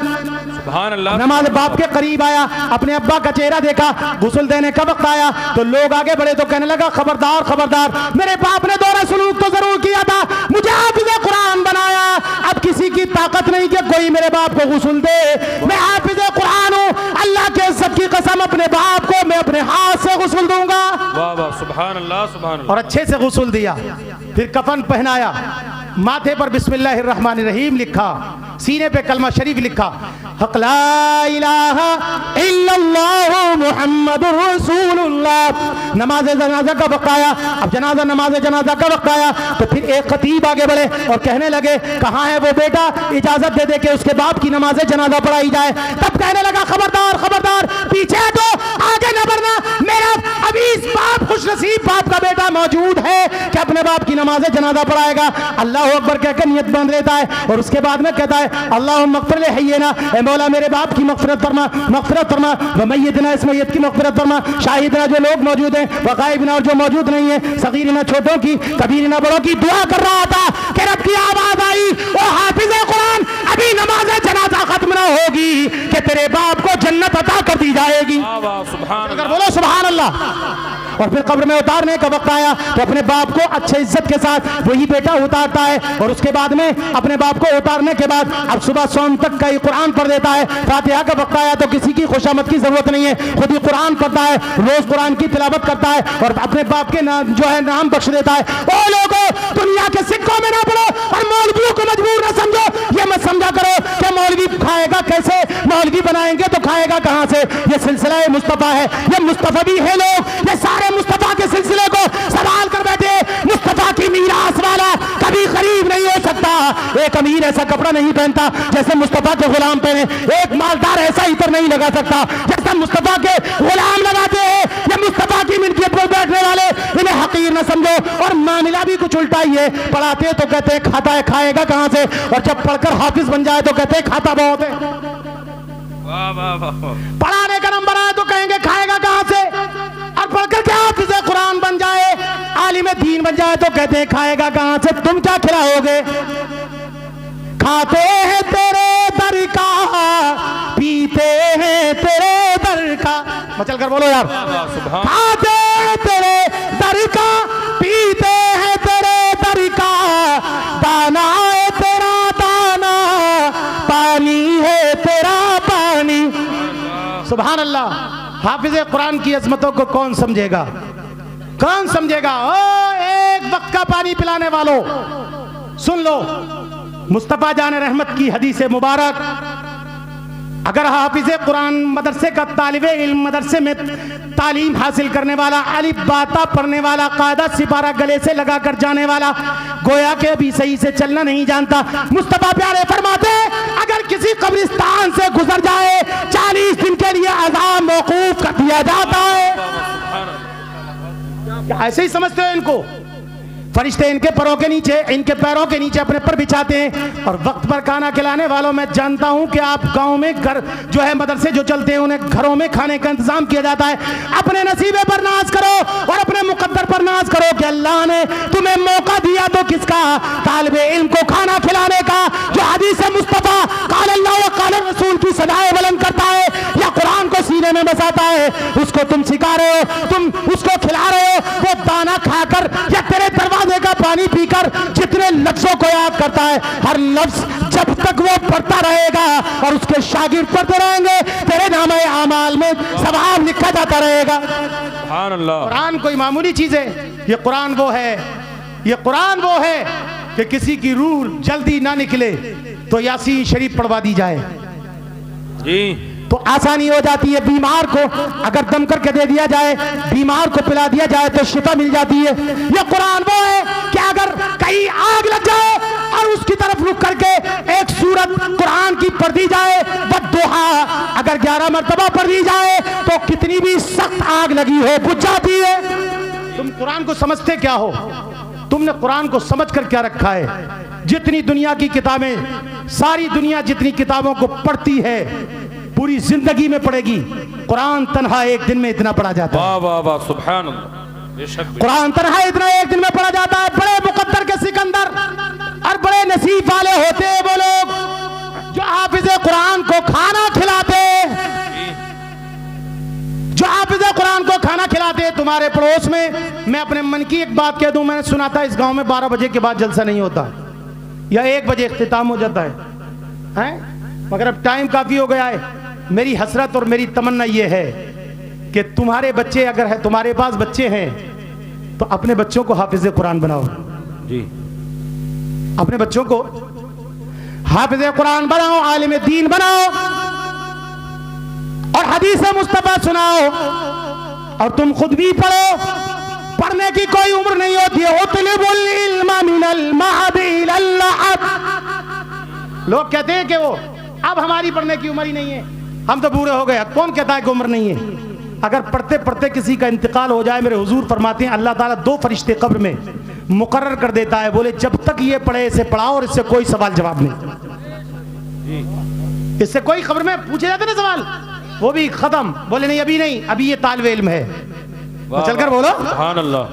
E: सुभान अल्लाह।
A: नमाज बाप के करीब आया, अपने अब्बा का चेहरा देखा, गुस्ल देने का वक्त आया तो लोग आगे बढ़े तो कहने लगा खबरदार खबरदार, मेरे बाप ने दोहरा सलूक तो जरूर किया था, मुझे हाफिज़े कुरान बनाया, अब किसी की ताकत नहीं कि कोई मेरे बाप को गुस्ल दे, मैं हाफिज़े कुरान हूँ, अल्लाह के इज्जत की कसम अपने बाप को मैं अपने हाथ से गुस्ल दूंगा।
E: वाह वाह सुभान अल्लाह सुभान अल्लाह।
A: और अच्छे से गुस्ल दिया, फिर कफन पहनाया, माथे पर बिस्मिल्लाहिर्रहमानिर्रहीम लिखा, सीने पे कलमा शरीफ लिखा, हक ला इलाहा इल्लल्लाहु मुहम्मदुर रसूलुल्लाह। नमाज जनाजा का वक्त आया, अब नमाज जनाजा का वक्त आया तो फिर एक खतीब आगे बढ़े और कहने लगे कहाँ है वो बेटा, इजाजत दे दे के उसके बाप की नमाज जनाजा पढ़ाई जाए। तब कहने लगा खबरदार खबरदार, पीछे हटो, आगे न बढ़ना, मेरा अभी इस बाप खुशनसीब बाप का बेटा मौजूद है कि अपने बाप की नमाज जनाजा पढ़ाएगा। अल्लाह अकबर कहकर नियत बांध लेता है और उसके बाद में कहता है अल्लाह मग़फ़िर ले हय्यना, ए मौला मेरे बाप की मग़फ़िरत फरमा, मग़फ़िरत फरमा, व मय्यितना, इस मय्यत की मग़फ़िरत फरमा, शाहिदना जो लोग मौजूद हैं, व गायबिना और जो मौजूद नहीं है, सगीरना छोटों की, कबीरना बड़ों की। दुआ कर रहा था कि रब की आवाज आई, ओ हाफिज़े कुरान अभी नमाज जनाजा खत्म ना होगी कि तेरे बाप को जन्नत अता कर दी जाएगी।
E: वाह वाह सुभान अल्लाह।
A: बोलो सुभान अल्लाह। और फिर कब्र में उतारने का वक्त आया तो अपने बाप को अच्छे इज्जत के साथ वही बेटा उतारता है और उसके बाद में अपने बाप को उतारने के बाद अब सुबह शाम तक का ही कुरान पढ़ देता है। फातिहा का वक्त आया तो किसी की खुशामद की जरूरत नहीं है, खुद ही कुरान पढ़ता है, रोज कुरान की तिलावत करता है और अपने बाप के नाम जो है नाम बख्श देता है। ओ लोगों, दुनिया के सिक्कों में ना पड़ो और मौलवियों को मजबूर ना समझो, ये मत समझा करो कि मौलवी खाएगा कैसे, मौलवी बनाएंगे तो खाएगा कहां से। ये सिलसिला मुस्तफा है, ये मुस्तफा भी है लोग, ये सारे मुस्तफा के सिलसिले को संभाल कर बैठे। मुस्तफा की मीरास वाला कभी गरीब नहीं हो सकता। एक अमीर ऐसा कपड़ा नहीं पहनता जैसे मुस्तफा के गुलाम पहने, एक मालदार ऐसा इतर नहीं लगा सकता जैसा मुस्तफा के गुलाम लगाते हैं। ये मुस्तफा की मिल्कियत पर बैठने वाले, इन्हें हकीर न समझो। और मामला भी कुछ उल्टा ही है, पढ़ाते तो कहते हैं खाता है, खाएगा कहां से, और जब पढ़कर हाफिज बन जाए तो कहते हैं खाता बहुत है।
E: वाह वाह वाह।
A: पढ़ाने का नंबर आए तो कहेंगे खाएगा कहां से, और पढ़कर क्या हाफिज़े कुरान बन जाए, आलिम दीन बन जाए तो कहते हैं खाएगा कहां से। तुम क्या खिलाओगे? खाते हैं तेरे दर का, पीते हैं तेरे दर का, मचल कर बोलो यार। खाते हैं तेरे दर का, पीते हैं तेरे दर का, दाना है तेरा दाना, पानी है तेरा पानी। सुभान अल्लाह। हाफिज़े कुरान की अजमतों को कौन समझेगा, कौन समझेगा? ओ एक वक्त का पानी पिलाने वालों, सुन लो मुस्तफा जान रहमत की हदीस मुबारक। अगर हाफिज़े कुरान मदरसे का तालिबे इल्म, मदरसे में तालीम हासिल करने वाला, अलिफ बाता पढ़ने वाला, कायदा सिपारा गले से लगाकर जाने वाला, गोया के अभी सही से चलना नहीं जानता। मुस्तफा प्यारे फरमाते अगर किसी कब्रिस्तान से गुजर जाए 40 दिन के लिए अज़ाब मौकूफ कर दिया जाता है। ऐसे ही समझते हो इनको? फरिश्ते इनके पैरों के नीचे, इनके पैरों के नीचे अपने पर बिछाते हैं। और वक्त पर खाना खिलाने वालों, मैं जानता हूं कि आप गांव में घर जो है मदरसे जो चलते हैं उन्हें घरों में खाने का इंतजाम किया जाता है। अपने नसीबे पर नाज करो और अपने मुकद्दर पर नाज करो कि अल्लाह ने तुम्हें मौका दिया तो किसका, तालिबे इल्म को खाना खिलाने का, जो हदीस मुस्तफा क़ाल अल्लाह व क़ाल रसूल की सदाएं बुलंद करता है या कुरान को सीने में बसाता है, उसको तुम सिखा रहे हो, तुम उसको खिला रहे हो। वो दाना खाकर या तेरे दरवाजे का पानी पीकर जितने लफ्जों को याद करता है, हर लफ्ज जब तक वो पढ़ता रहेगा और उसके शागिर्द पढ़ते रहेंगे, तेरे नामे आमाल में सवाब लिखा जाता रहेगा।
E: सुभान अल्लाह।
A: कुरान कोई मामूली चीज है, ये कुरान वो है, ये कुरान वो है कि किसी की रूह जल्दी ना निकले तो यासीन शरीफ पढ़वा दी जाए
E: जी,
A: तो आसानी हो जाती है। बीमार को अगर दम करके दे दिया जाए, बीमार को पिला दिया जाए तो शिफा मिल जाती है। ये कुरान वो है कि अगर कहीं आग लग जाए और उसकी तरफ रुक करके एक सूरत कुरान की पढ़ दी जाए, बद्दुहा अगर 11 मरतबा पढ़ दी जाए तो कितनी भी सख्त आग लगी हो बुझ जाती है। तुम कुरान को समझते क्या हो? तुमने कुरान को समझ कर क्या रखा है? जितनी दुनिया की किताबें, सारी दुनिया जितनी किताबों को पढ़ती है पूरी जिंदगी में पढ़ेगी, कुरान तन्हा एक दिन में इतना पढ़ा जाता है।
E: वाह वाह वाह सुभान अल्लाह। बेशक
A: कुरान तनहा इतना एक दिन में पढ़ा जाता है। बड़े मुकद्दर के सिकंदर और बड़े नसीब वाले होते हैं वो लोग जो हाफिज कुरान को खाना खिलाते, जो हाफिज कुरान को खाना खिलाते। तुम्हारे पड़ोस में मैं अपने मन की एक बात कह दूं, मैंने सुना था इस गांव में 12 बजे के बाद जलसा नहीं होता या 1 बजे इख्तिताम हो जाता है? मगर अब टाइम काफी हो गया है। मेरी हसरत और मेरी तमन्ना यह है कि तुम्हारे बच्चे अगर है, तुम्हारे पास बच्चे हैं तो अपने बच्चों को हाफिज कुरान बनाओ
E: जी।
A: अपने बच्चों को हाफिज कुरान बनाओ, आलिम दीन बनाओ और हदीस मुस्तफा सुनाओ और तुम खुद भी पढ़ो। पढ़ने की कोई उम्र नहीं होती है। उतलिबुल इल्मा मिनल महदी इलल लहद। लोग कहते हैं कि वो अब हमारी पढ़ने की उम्र ही नहीं है, हम तो बूढ़े हो गए। कौन कहता है कि उम्र नहीं है? अगर पढ़ते पढ़ते किसी का इंतकाल हो जाए, मेरे हुजूर फरमाते हैं अल्लाह ताला 2 फरिश्ते कब्र में मुकर्रर कर देता है, बोले जब तक ये पढ़े इसे पढ़ाओ और इससे कोई सवाल जवाब नहीं। इससे कोई खबर में पूछे जाते ना सवाल, वो भी खत्म। बोले नहीं अभी नहीं, अभी ये तालिबे इल्म है। तो चलकर बोलो
E: सुभान अल्लाह।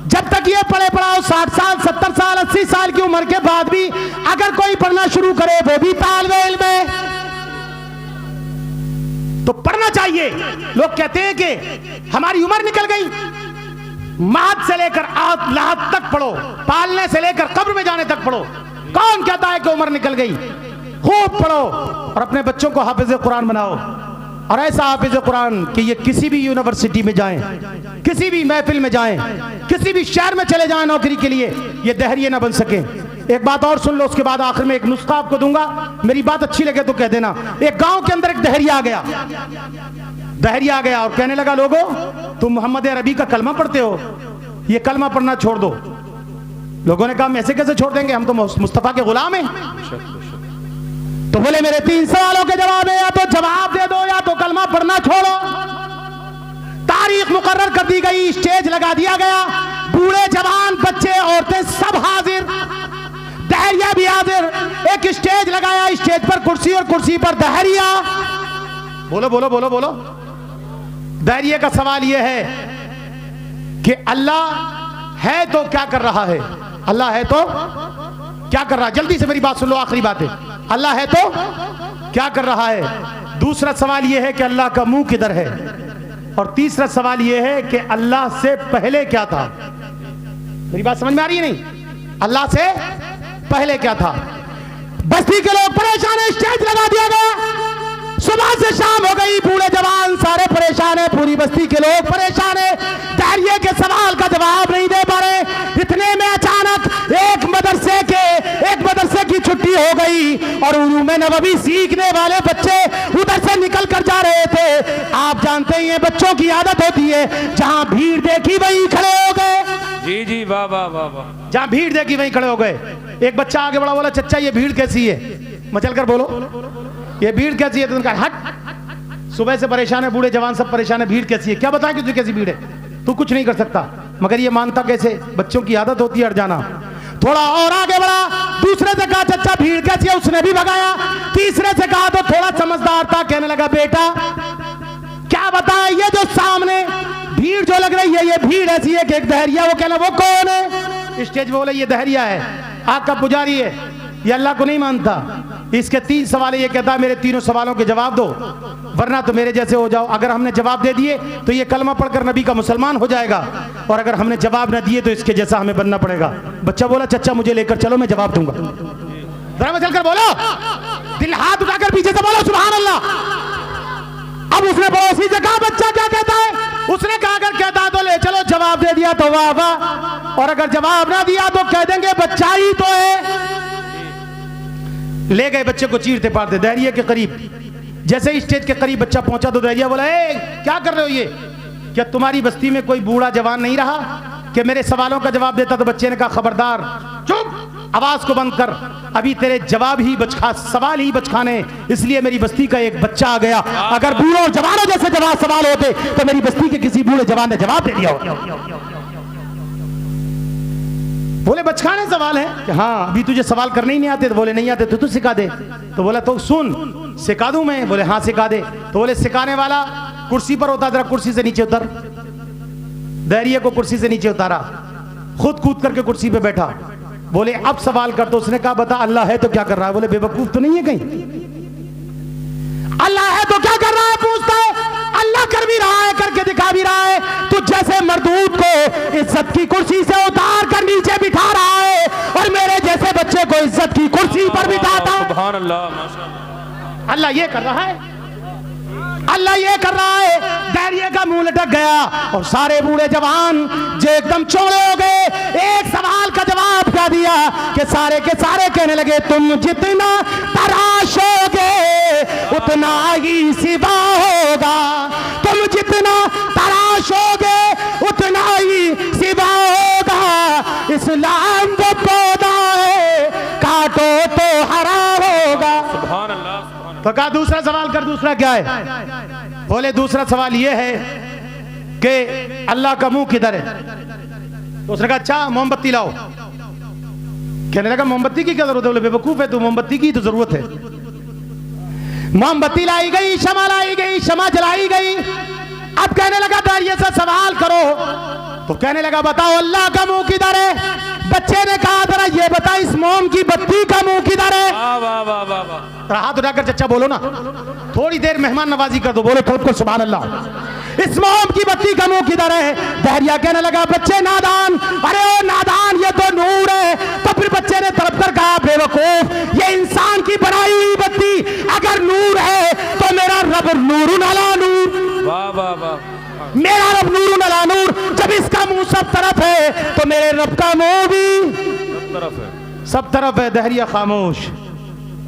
A: जब तक ये पढ़े पढ़ाओ 60 साल 70 साल 80 साल की उम्र के बाद भी अगर कोई पढ़ना शुरू करे वो भी तालिबे इल्म है। तो पढ़ना चाहिए। लोग कहते हैं कि हमारी उम्र निकल गई, माद से लेकर आद लाहद तक पढ़ो, पालने से लेकर कब्र में जाने तक पढ़ो। कौन कहता है कि उम्र निकल गई? खूब पढ़ो और अपने बच्चों को हाफिज कुरान बनाओ और ऐसा हाफिज कुरान कि ये किसी भी यूनिवर्सिटी में जाएं, किसी भी महफिल में जाएं, किसी भी शहर में चले जाएं नौकरी के लिए, ये दहरिये ना बन सके। एक बात और सुन लो, उसके बाद आखिर में एक नुस्खा आपको दूंगा, मेरी बात अच्छी लगे तो कह देना। एक गांव के अंदर एक दहरिया आ गया, दहरिया आ गया और कहने लगा लोगों तुम मोहम्मद अरबी का कलमा पढ़ते हो, ये कलमा पढ़ना छोड़ दो। लोगों ने कहा हम ऐसे कैसे छोड़ देंगे, हम तो मुस्तफा के गुलाम हैं। तो बोले मेरे 3 सवालों के जवाब है, या तो जवाब दे दो या तो कलमा पढ़ना छोड़ो। तारीख मुकर्रर कर दी गई, स्टेज लगा दिया गया, बूढ़े जवान बच्चे औरतें सब हाजिर, दहरिया भी हाजिर। एक स्टेज लगाया, स्टेज पर कुर्सी और कुर्सी पर दहरिया। बोलो बोलो बोलो बोलो। दहरिया का सवाल यह है कि अल्लाह है तो क्या कर रहा है? अल्लाह है तो क्या कर रहा है? जल्दी से मेरी बात सुन लो, आखिरी बात है। अल्लाह है तो क्या कर रहा है? दूसरा सवाल यह है कि अल्लाह का मुंह किधर है? और तीसरा सवाल यह है कि अल्लाह से पहले क्या था? मेरी बात समझ में आ रही है नहीं? अल्लाह से पहले क्या था? बस्ती के लोग परेशान है, स्टेज लगा दिया गया, सुबह से शाम हो गई, बूढ़े जवान सारे परेशान है, पूरी बस्ती के लोग परेशान है, दहरिये के सवाल का जवाब नहीं दे पा रहे। इतने में अचानक एक मदरसे की छुट्टी हो गई और उर्दू में नबवी सीखने वाले बच्चे उधर से निकल कर जा रहे थे। आप जानते हैं बच्चों की आदत होती है, जहां भीड़ देखी वहीं खड़े हो गए।
E: जी जी वाह वाह वाह वाह।
A: जहां भीड़ देखी वहीं खड़े हो गए। एक बच्चा आगे बढ़ा, बोला चच्चा ये भीड़ कैसी है? मचल कर बोलो ये भीड़ कैसी है? तो उनका हट, सुबह से परेशान है, बूढ़े जवान सब परेशान है, भीड़ कैसी है? क्या बताएं कि तुझे कैसी भीड़ है? तू कुछ नहीं कर सकता। मगर ये मानता कैसे? बच्चों की आदत होती है अड़ जाना। थोड़ा और आगे बढ़ा, दूसरे से कहा चच्चा भीड़ कैसी है? उसने भी भगाया। तीसरे से कहा तो थोड़ा समझदार था, कहने लगा बेटा क्या बताएं, ये जो सामने भीड़ जो लग रही है ये भीड़ ऐसी है कि एक दहरिया, वो कहना वो कौन है? स्टेज बोले ये दहरिया है, आग का पुजारी है, ये अल्लाह को नहीं मानता। इसके 3 सवाल, ये कहता है मेरे तीनों सवालों के जवाब दो वरना तो मेरे जैसे हो जाओ। अगर हमने जवाब दे दिए तो ये कलमा पढ़कर नबी का मुसलमान हो जाएगा, और अगर हमने जवाब न दिए तो इसके जैसा हमें बनना पड़ेगा। बच्चा बोला चच्चा मुझे लेकर चलो, मैं जवाब दूंगा। जरा में चलकर बोलो, दिल हाथ उठाकर पीछे से बोलो सुभान अल्लाह। अब उसने पड़ोसी से कहा बच्चा क्या कहता है? उसने कहा अगर कहता है तो ले चलो, जवाब दे दिया तो वाह वाह, और अगर जवाब ना दिया तो कह देंगे बच्चा ही तो है। ले गए बच्चे को चीरते पारते दहरिये के करीब। जैसे स्टेज के करीब बच्चा पहुंचा तो दहरिया बोला ए क्या कर रहे हो? ये क्या तुम्हारी बस्ती में कोई बूढ़ा जवान नहीं रहा कि मेरे सवालों का जवाब देता? तो बच्चे ने कहा खबरदार, चुप, आवाज को बंद कर, अभी तेरे जवाब ही सवाल ही बचखाने, इसलिए मेरी बस्ती का एक बच्चा आ गया। अगर बूढ़ों और जवानों जैसे जवाब सवाल होते तो मेरी बस्ती के किसी बूढ़े जवान ने जवाब दे दिया होता। बोले बचकाने सवाल है कि हाँ अभी तुझे सवाल करने ही नहीं आते? तो बोले नहीं आते तो तू सिखा दे। तो बोला तो सुन सिखा दूं मैं? बोले हाँ सिखा दे। तो बोले सिखाने वाला कुर्सी पर होता, जरा कुर्सी से नीचे उतर। दहरिया को कुर्सी से नीचे उतारा, खुद कूद करके कुर्सी पे बैठा। बोले अब सवाल कर। तो उसने कहा बता अल्लाह है तो क्या कर रहा है? बोले बेवकूफ तो नहीं है कहीं, अल्लाह है तो क्या कर रहा है? पूछता है। अल्लाह कर भी रहा है, करके दिखा भी रहा है। तू जैसे मर्दूद को इज्जत की कुर्सी से उतार कर नीचे बिठा रहा है और मेरे जैसे बच्चे को इज्जत की कुर्सी पर बिठाता।
E: सुभान अल्लाह, माशाअल्लाह।
A: अल्लाह ये कर रहा है, अल्लाह ये कर रहा है। दहरिया का मुंह लटक गया और सारे बूढ़े जवान जो एकदम चौड़े हो गए, एक सवाल का जवाब क्या दिया कि सारे के सारे कहने लगे तुम जितना तराशोगे उतना ही सिवा होगा, तुम जितना तराशोगे उतना ही सिवा होगा। इस्लाम वो पौधा है काटो तो हरा होगा।
E: सुभान अल्लाह, सुभान अल्लाह।
A: तो कहा दूसरा सवाल कर। दूसरा क्या है? बोले दूसरा सवाल ये है कि अल्लाह का मुंह किधर है? तो उसने कहा अच्छा मोमबत्ती लाओ। कहने लगा मोमबत्ती की क्या जरूरत है? बोले बेवकूफ है तू, मोमबत्ती की तो जरूरत है। मोमबत्ती लाई गई, शमा लाई गई, शमा जलाई गई। अब कहने लगा दहरिया से सवाल करो। तो कहने लगा बताओ अल्लाह का मुंह किधर है? बच्चे ने कहा जरा ये बता इस मोम की बत्ती का मुंह किधर है?
E: वाह वाह वाह वाह वाह।
A: हाथ उठाकर चच्चा बोलो ना, थोड़ी देर मेहमान नवाजी कर दो। बोलो खुद को सुभान अल्लाह। इस मोम की बत्ती का मुंह किधर है? दहरिया कहने लगा बच्चे नादान, अरे ओ नादान ये तो नूर है। तो फिर बच्चे ने तड़प कर कहा बेवकूफ ये इंसान की बनाई हुई बत्ती अगर नूर है तो मेरा रब नूरुन अला नूर,
E: वाह वाह वाह।
A: मेरा रब नूरुन अला नूर। जब इसका मुंह सब तरफ है तो मेरे रब का मुंह भी
E: सब तरफ है,
A: सब तरफ है। दहरिया खामोश।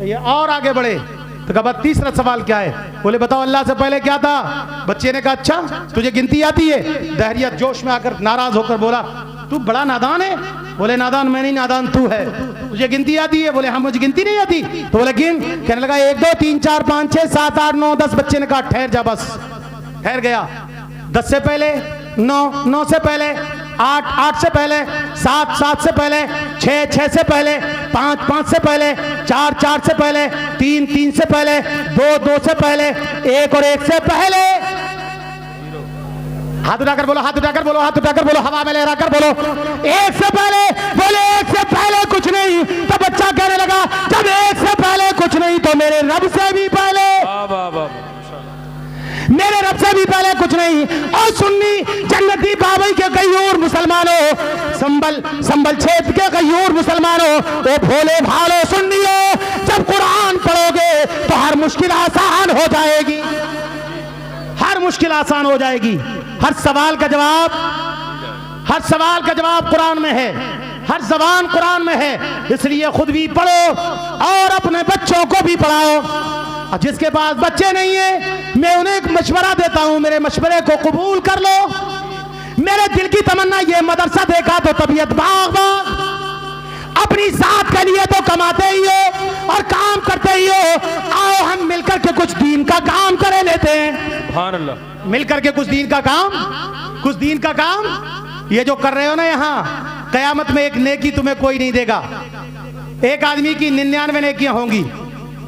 A: ये और आगे बढ़े तो कहा तीसरा सवाल क्या है? बोले बताओ अल्लाह से पहले क्या था? बच्चे ने कहा अच्छा तुझे गिनती आती है? दहरिया जोश में आकर नाराज होकर बोला तू बड़ा नादान है। बोले नादान मैं नहीं, नादान तू है। तुझे गिनती आती है? बोले हाँ मुझे गिनती नहीं आती। तो बोले गिन। कहने लगा 1 2 3 4 5 6 7 8 9 10। बच्चे ने कहा ठहर जा, बस ठहर गया। 10 से पहले 9 9 से पहले 8 8 से पहले 7 7 से पहले 6 6 से पहले 5 5 से पहले 4 4 से पहले 3 3 से पहले 2 2 से पहले 1 और 1 से पहले। हाथ उठाकर बोलो, हाथ उठाकर बोलो, हाथ उठाकर बोलो, हवा में लहराकर बोलो 1 से पहले। बोले 1 से पहले कुछ नहीं। तो बच्चा कहने लगा जब 1 से पहले कुछ नहीं तो मेरे रब से भी पहले,
E: वाह वाह वाह।
A: मेरे रब से भी पहले कुछ नहीं। और सुन्नी जन्नती बाबई के गयूर मुसलमानों, संबल क्षेत्र के गयूर मुसलमानों, वो भोले भालो सुन्नियों, जब कुरान पढ़ोगे तो हर मुश्किल आसान हो जाएगी, हर मुश्किल आसान हो जाएगी। हर सवाल का जवाब कुरान में है, हर जबान कुरान में है। इसलिए खुद भी पढ़ो और अपने बच्चों को भी पढ़ाओ। और जिसके पास बच्चे नहीं है मैं उन्हें एक मशवरा देता हूं, मेरे मशवरे को कबूल कर लो। मेरे दिल की तमन्ना ये मदरसा देखा तो तबीयत बाग बाग, अपनी जात के लिए तो कमाते ही हो और काम करते ही हो। आओ हम मिलकर के कुछ दीन का काम करे लेते हैं।
E: सुभान अल्लाह।
A: मिलकर के कुछ दीन का काम, कुछ दीन का काम। ये जो कर रहे हो ना यहाँ, कयामत में एक नेकी तुम्हें कोई नहीं देगा। एक आदमी की 99 नेकियां होंगी,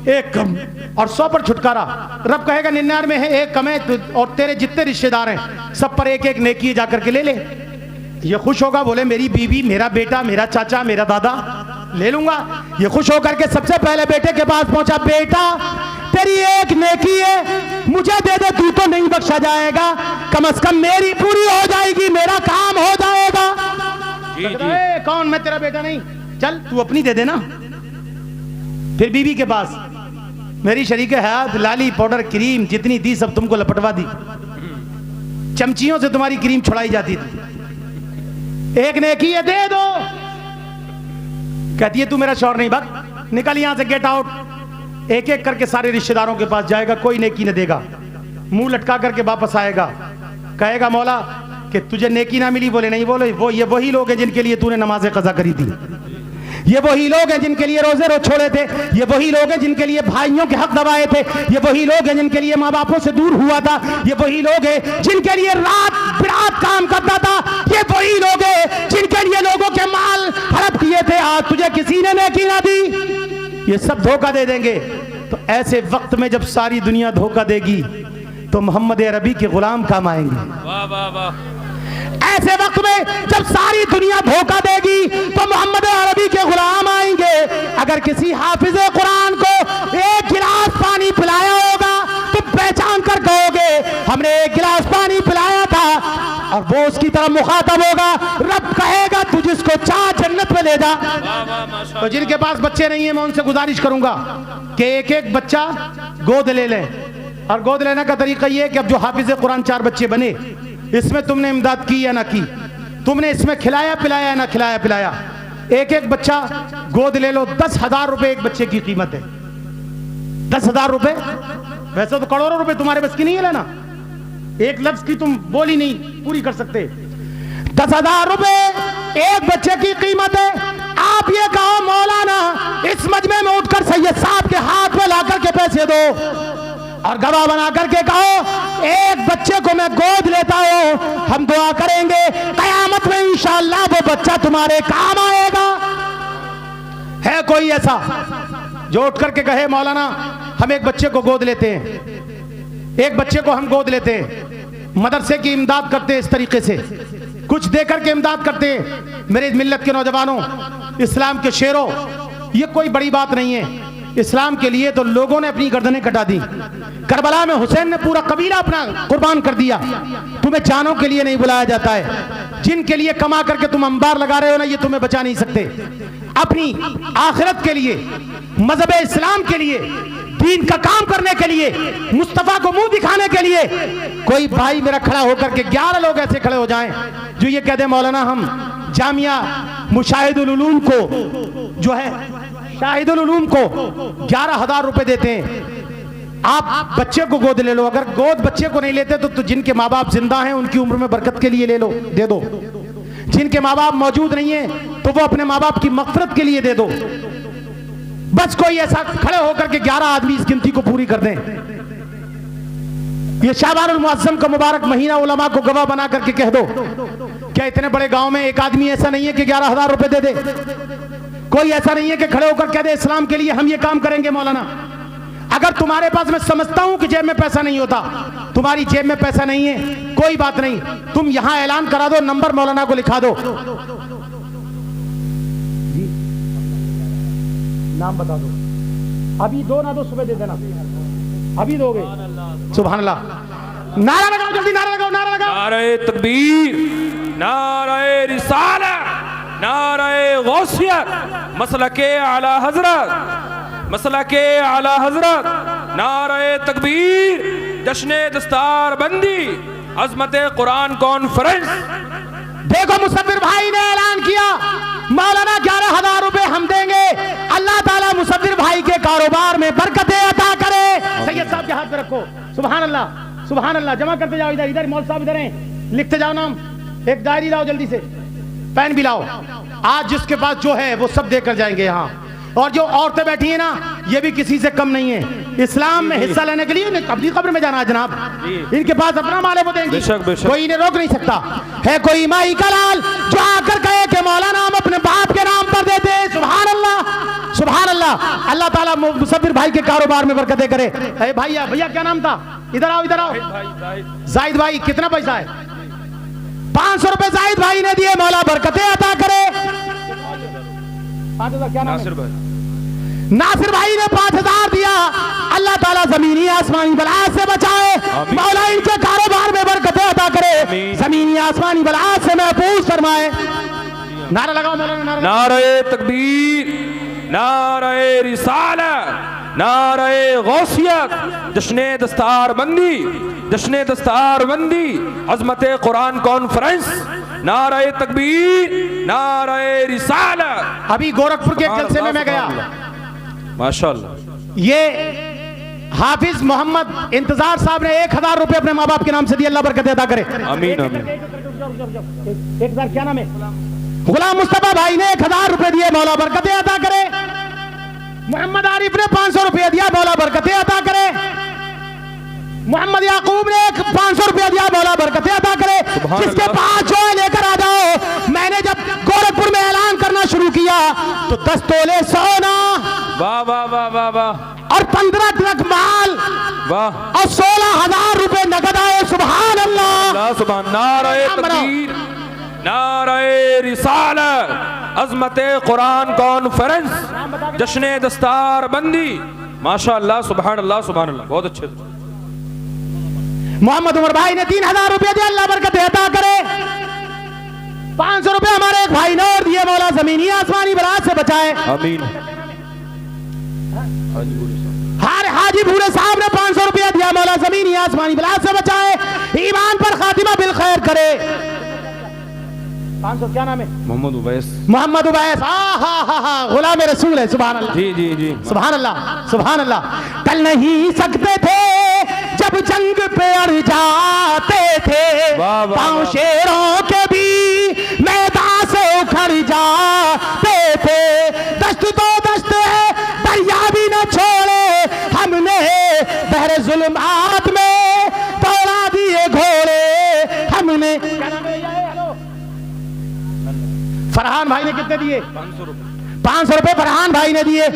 A: एक कम और 100 पर छुटकारा। रब कहेगा 99 है, एक कम है और तेरे जितने रिश्तेदार हैं सब पर एक एक नेकी जाकर के ले ले। ये खुश होगा, बोले मेरी बीवी, मेरा बेटा, मेरा चाचा, मेरा दादा, ले लूंगा। ये खुश होकर के सबसे पहले बेटे के पास पहुंचा, बेटा तेरी एक नेकी है मुझे दे दे, तू तो नहीं बख्शा जाएगा, कम से कम मेरी पूरी हो जाएगी, मेरा काम हो जाएगा।
E: जी जी।
A: कौन? मैं तेरा बेटा नहीं, चल तू अपनी दे देना। फिर बीवी के पास, मेरी शरीक हयात, लाली पाउडर क्रीम जितनी दी सब तुमको लपटवा दी, चमचियों से तुम्हारी क्रीम छुड़ाई जाती थी। एक नेकी है दे दो। कहती है तू मेरा शौहर नहीं, भाग निकल यहां से, गेट आउट। एक एक करके सारे रिश्तेदारों के पास जाएगा, कोई नेकी न देगा, मुंह लटका करके वापस आएगा, कहेगा मौला कि तुझे नेकी ना मिली। बोले नहीं, बोले वो ये वही लोग हैं जिनके लिए तूने नमाजें कज़ा करी थी, ये वही लोग हैं जिनके लिए रोजे रोज छोड़े थे, ये वही लोग हैं जिनके लिए भाइयों के हक दबाए थे, ये वही लोग हैं जिनके लिए माँ बापों से दूर हुआ था, ये वही लोग हैं जिनके लिए रात बिरात काम करता था, ये वही लोग हैं जिनके लिए लोगों के माल हड़प किए थे। आज तुझे किसी ने नेकी ना दी, ये सब धोखा दे देंगे। तो ऐसे वक्त में जब सारी दुनिया धोखा देगी तो मोहम्मद अरबी के गुलाम काम आएंगे।
E: वाह वाह वाह।
A: ऐसे वक्त में जब सारी दुनिया धोखा देगी तो मोहम्मद अरबी के गुलाम आएंगे। अगर किसी हाफिज कुरान को एक गिलास पानी पिलाया होगा तो पहचान कर कहोगे हमने एक गिलास पानी पिलाया था, और वो उसकी तरफ मुखातब होगा, रब कहेगा तू जिसको चाह जन्नत में ले जा। तो जिनके पास बच्चे नहीं है मैं उनसे गुजारिश करूंगा कि एक एक बच्चा गोद ले लें। और गोद लेने का तरीका ये है कि अब जो हाफिज कुरान 4 बच्चे बने, इसमें तुमने इमदाद की या ना की, तुमने इसमें खिलाया पिलाया या ना खिलाया पिलाया, एक एक बच्चा गोद ले लो। 10,000 रुपए एक बच्चे की कीमत है। 10,000 रुपए, वैसे तो करोड़ों रुपए तुम्हारे बस की नहीं है लेना, एक लफ्ज की तुम बोली नहीं पूरी कर सकते। 10,000 रुपए एक बच्चे की कीमत है। आप ये कहो मौलाना इस मजमे में उठकर सैयद साहब के हाथ में लाकर के पैसे दो और गवाह बना करके कहो एक बच्चे को मैं गोद लेता हूं, हम दुआ करेंगे कयामत में इंशाअल्लाह वो बच्चा तुम्हारे काम आएगा। है कोई ऐसा जो उठ करके कहे मौलाना हम एक बच्चे को गोद लेते हैं, एक बच्चे को हम गोद लेते हैं, मदरसे की इमदाद करते हैं, इस तरीके से कुछ देकर के इमदाद करते हैं। मेरे मिल्लत के नौजवानों, इस्लाम के शेरों, ये कोई बड़ी बात नहीं है। इस्लाम के लिए तो लोगों ने अपनी गर्दनें कटा दी। करबला में हुसैन ने पूरा कबीला अपना कुर्बान कर दिया। तुम्हें जानों के लिए नहीं बुलाया जाता है। जिनके लिए कमा करके तुम अंबार लगा रहे हो ना, ये तुम्हें बचा नहीं सकते। अपनी आखिरत के लिए, मजहब इस्लाम के लिए, दीन का काम करने के लिए, मुस्तफा को मुंह दिखाने के लिए कोई भाई मेरा खड़ा होकर के 11 लोग ऐसे खड़े हो जाएं जो ये कह दे मौलाना हम जामिया मुशाहिदुल उलूम को जो है शाहिदुल उलूम को 11,000 रुपए देते हैं, आप बच्चे को गोद ले लो। अगर गोद बच्चे को नहीं लेते तो जिनके माँ बाप जिंदा हैं उनकी उम्र में बरकत के लिए ले लो, दे दो। जिनके माँ बाप मौजूद नहीं है तो वो अपने माँ बाप की मग़फ़िरत के लिए दे दो। बस कोई ऐसा खड़े होकर के 11 आदमी इस गिनती को पूरी कर दें। ये शाबानुल मुअज़्ज़म का मुबारक महीना उलमा को गवाह बना करके कह दो। क्या इतने बड़े गांव में एक आदमी ऐसा नहीं है कि 11,000 रुपए दे दे? कोई ऐसा नहीं है कि खड़े होकर कह दे इस्लाम के लिए हम ये काम करेंगे। मौलाना अगर तुम्हारे पास, मैं समझता हूं कि जेब में पैसा नहीं होता, तुम्हारी जेब में पैसा नहीं है, कोई बात नहीं, तुम यहां ऐलान करा दो, नंबर मौलाना को लिखा दो, नाम बता दो, अभी दो ना दो सुबह दे देना, अभी दोगे? सुभान अल्लाह। नारा लगाओ जल्दी, नारा लगाओ, नारा लगाओ।
E: नारे तकबीर, नारे रिसालत, नारे गौसियत, मसलके आला हजरत, मसलके आला हजरत, नारे तकबीर, जश्न दस्तार बंदी, अजमत कुरान कॉन्फ्रेंस।
A: देखो मुसव्विर भाई ने ऐलान किया मौलाना 11,000 रुपए हम देंगे। अल्लाह ताला मुसव्विर भाई के कारोबार में बरकतें अता करे। सैयद साहब के हाथ पे रखो। सुभान अल्लाह, सुभान अल्लाह। जमा करते जाओ, इधर इधर मौलवी साहब इधर हैं, लिखते जाओ नाम। एक डायरी लाओ जल्दी से, पेन भी लाओ। आज जिसके पास जो है वो सब देकर जाएंगे यहाँ। और जो औरतें बैठी हैं ना, ये भी किसी से कम नहीं है। इस्लाम में हिस्सा लेने के लिए अपनी कब्र में जाना है जनाब, इनके पास अपना माल है वो देंगे, कोई इन्हें रोक नहीं सकता। है कोई माई का लाल जो आकर कहे कि मौलाना हम अपने बाप के नाम पर देते हैं? सुभान अल्लाह, सुभान अल्लाह। अल्लाह ताला मुसव्विर भाई के कारोबार में बरकतें करे। अरे भैया, भैया क्या नाम था? इधर आओ, इधर आओ। जाहिद भाई कितना पैसा है? 500 रुपए जाहिद भाई ने दिए, मौला बरकतें अता करे। 5,000 क्या नाम है? नासिर भाई ने 5,000 दिया। अल्लाह ताला जमीनी आसमानी बला से बचाए, मौला इनके कारोबार में बरकतें अता करे, जमीनी आसमानी बला से महफूज फरमाए। नारा लगाओ मौलाना,
E: नारे तकबीर, नारे रिसालत, नारे गौसियत, जश्न दस्तार बंदी, जश्न दस्तार बंदी, अजमत कुरान कॉन्फ्रेंस, नारे तकबीर, नारे रिसालत।
A: अभी गोरखपुर के एक जलसे में मैं गया,
E: माशाअल्लाह।
A: ये हाफिज मोहम्मद इंतजार साहब ने 1,000 रुपए अपने माँ बाप के नाम से दिए। अल्लाह बरकत अता करे।
E: आमीन आमीन।
A: 1,000 क्या नाम है? गुलाम मुस्तफा भाई ने 1,000 रुपए दिए, मौला बरकतें अता करे। मोहम्मद आरिफ ने 500 रुपया दिया, मौला बरकतें अता करे। मोहम्मद याकूब ने 500 रुपया दिया, मौला बरकतें अता करे। जिसके पास जो है लेकर आ जाओ। मैंने जब गोरखपुर में ऐलान करना शुरू किया तो 10 तोले सोना,
E: वाह वाह वाह वाह वाह,
A: और 15 ट्रक माल,
E: वाह,
A: और 16,000 रुपए नगद आए। सुभान अल्लाह,
E: सुभान। नारे तकबीर, नारे रिसालत, अज़मते कुरान कॉन्फ्रेंस, जश्न दस्तार बंदी। माशाअल्लाह, सुभान अल्लाह, सुभान अल्लाह, बहुत अच्छे।
A: मोहम्मद उमर भाई ने 3000 रुपए दिए, अल्लाह बरकत अता करे। 500 रुपए हमारे एक भाई ने और दिए, मौला जमीनी आसमानी बलात से बचाए।
E: आमीन।
A: हर हाजी भूरे साहब ने 500 रुपया दिया, मौला जमीनी आसमानी बलात से बचाए, ईमान पर खातिमा बिल खैर करे। 500 क्या नाम है?
E: मोहम्मद उवैस।
A: मोहम्मद उवैस, गुलाम रसूल है। सुभान अल्लाह,
E: जी जी जी,
A: सुभान अल्लाह, सुभान अल्लाह। टल नहीं सकते थे जब जंग पे अड़ जाते थे,
E: वाह, वाह,
A: पांव
E: वाह।
A: शेरों के भी मैदान से उखड़ जाते थे। दस्त तो दस्त है, दरिया भी न छोड़े हमने, बहरे जुल्मात में दौड़ा दिए घोड़े हमने। फरहान भाई ने कितने दिए? 500 रुपए फरहान भाई ने दिए।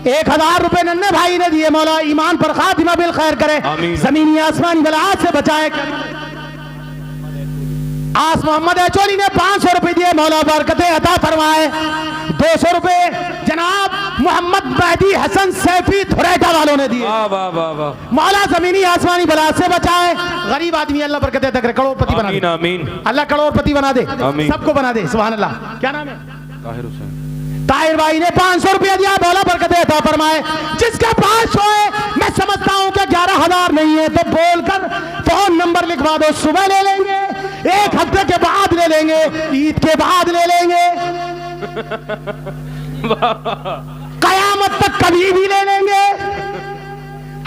A: 1000 रुपए नन्हे भाई ने दिए। मौला ईमान पर खातिमा बिल खैर करे,
E: आमीन।
A: जमीनी आसमानी बलात से बचाए। आस मोहम्मद एचोली ने 500 रुपए दिए, मौला बरकतें अता फरमाए। 200 रुपए जनाब मोहम्मद मेहदी हसन सैफी धुरैटा वालों ने दिए।
E: वाह वाह वाह वाह,
A: मौला जमीनी आसमानी बलात से बचाए। गरीब आदमी अल्लाह बरकतें अता करे, करोड़पति बना
E: आमीन
A: दे,
E: आमीन।
A: अल्लाह करोड़पति बना दे,
E: आमीन।
A: सबको बना दे। सुभान अल्लाह। क्या नाम है?
E: ताहिर हुसैन।
A: ताहिर भाई ने 500 रुपया दिया, मौला बरकतें अता फरमाए। जिसके 500 है, मैं समझता हूं कि 11,000 नहीं है तो बोलकर फोन नंबर लिखवा दो, सुबह ले लेंगे, 1 हफ्ते के बाद ले लेंगे, ईद के बाद ले लेंगे, कयामत तक कभी भी ले लेंगे,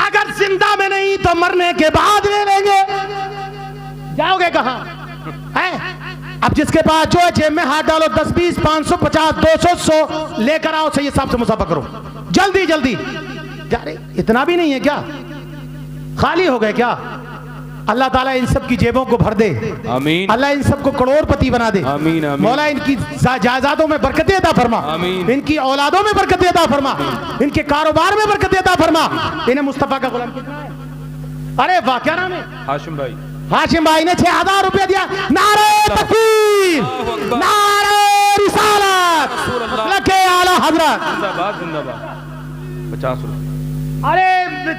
A: अगर जिंदा में नहीं तो मरने के बाद ले लेंगे। जाओगे कहां? है अब जिसके पास जो है जेब में हाथ डालो, 10, 20, 500, 50, 200, 100 लेकर आओ, सही हिसाब से मुसाफा करो, जल्दी जल्दी। जा रहे इतना भी नहीं है क्या? खाली हो गए क्या? अल्लाह ताला इन सब की जेबों को भर दे,
E: आमीन।
A: अल्लाह इन सबको करोड़पति बना दे,
E: आमीन आमीन।
A: मौला इनकी जायदादों में बरकतें अता फरमा,
E: आमीन।
A: इनकी औलादों में बरकतें अता फरमा, इनके कारोबार में बरकतें अता फरमा। इन्हें मुस्तफा का गुलाम कितना है? अरे वाह, क्या नाम है?
E: हाशिम भाई।
A: हाशिम भाई ने 6000 रुपया दिया। नारे तकबीर, नारे रिसालत, लके आला हजरत।
E: जिंदाबाद जिंदाबाद। 50 रुपए।
A: अरे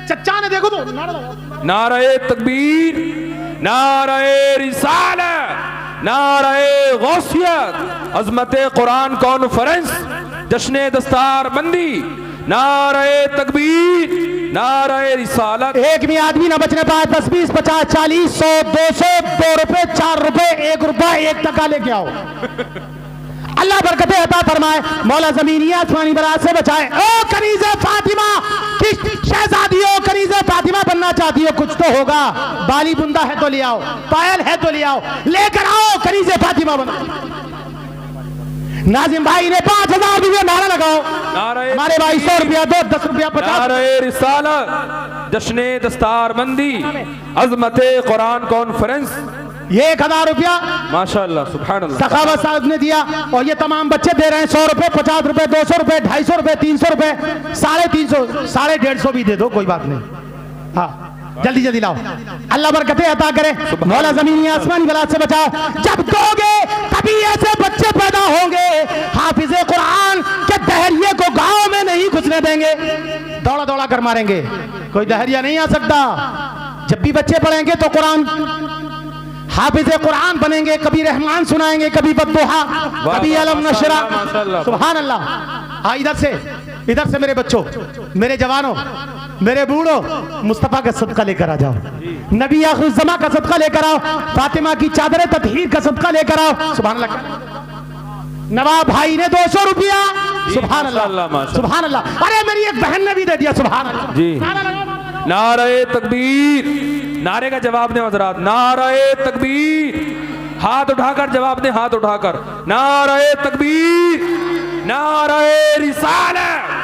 A: चच्चा ने देखो तो नारा लगाओ।
E: नारे तकबीर, नारे रिसालत, नारे गौसियत, अज़मते कुरान कॉन्फ्रेंस, जश्न दस्तार बंदी। नारे तकबीर, नारे रिसालत।
A: एक भी आदमी ना बचने पाए। 10, 20, 50, 40, 100, 200, 2 रुपए, 4 रुपए, 1 रुपया, 1 टका लेके आओ। अल्लाह बरकतें अता फरमाए, मौला जमीनी आसमानी बरात से बचाए। ओ कनीज़े फातिमा की शहजादियों, कनीज़े फातिमा बनना चाहती हो? कुछ तो होगा, बाली बुंदा है तो ले आओ, पायल है तो ले आओ, लेकर आओ, कनीज़े फातिमा बनो। नाजिम भाई ने 5000 रुपया, नारा लगाओ।
E: नारे
A: हमारे भाई 100 रुपया दो, 10 रुपया 50।
E: नारे रिसालत, जश्न दस्तार बंदी, अज़मते कुरान कॉन्फ्रेंस।
A: ये 1000 रुपया
E: माशाअल्लाह, सुभान अल्लाह।
A: सखावत साहब ने दिया, और ये तमाम बच्चे दे रहे हैं 100 रुपए, 50 रुपए, 200 रुपए, 250 रुपए, 300 रुपए, 350, 150 भी दे दो, कोई बात नहीं। हाँ जल्दी जल्दी लाओ, अल्लाह बरकतें अता करे, मौला जमीनी आसमानी बलात से बचाओ। जब दोगे तभी ऐसे बच्चे पैदा होंगे, हाफिज़े कुरान के दहरिये को गांव में नहीं घुसने देंगे, दौड़ा दौड़ा कर मारेंगे, कोई दहरिया नहीं आ सकता। जब भी बच्चे पढ़ेंगे तो कुरान हाफिज़े कुरान बनेंगे, कभी रहमान सुनाएंगे, कभी बद्दुहा, कभी अलम नशरा। सुभान अल्लाह। हाँ इधर से मेरे बच्चों, मेरे जवानों, मेरे बूढ़ों, मुस्तफा का सदका लेकर आ जाओ, नबी आखिर ज़मा का सदका लेकर आओ, फातिमा की चादर ततहीर का सदका लेकर आओ। सुभान अल्लाह। नवाब भाई ने 200 रुपया। सुभान अल्लाह, सुभान अल्लाह। अरे मेरी एक बहन ने भी दे दिया। सुभान अल्लाह जी।
E: नारे तकबीर, नारे का जवाब दें हजरात। नारे तकबीर, हाथ उठाकर जवाब दें, हाथ उठाकर। नारे तकबीर, नारे रिसालत,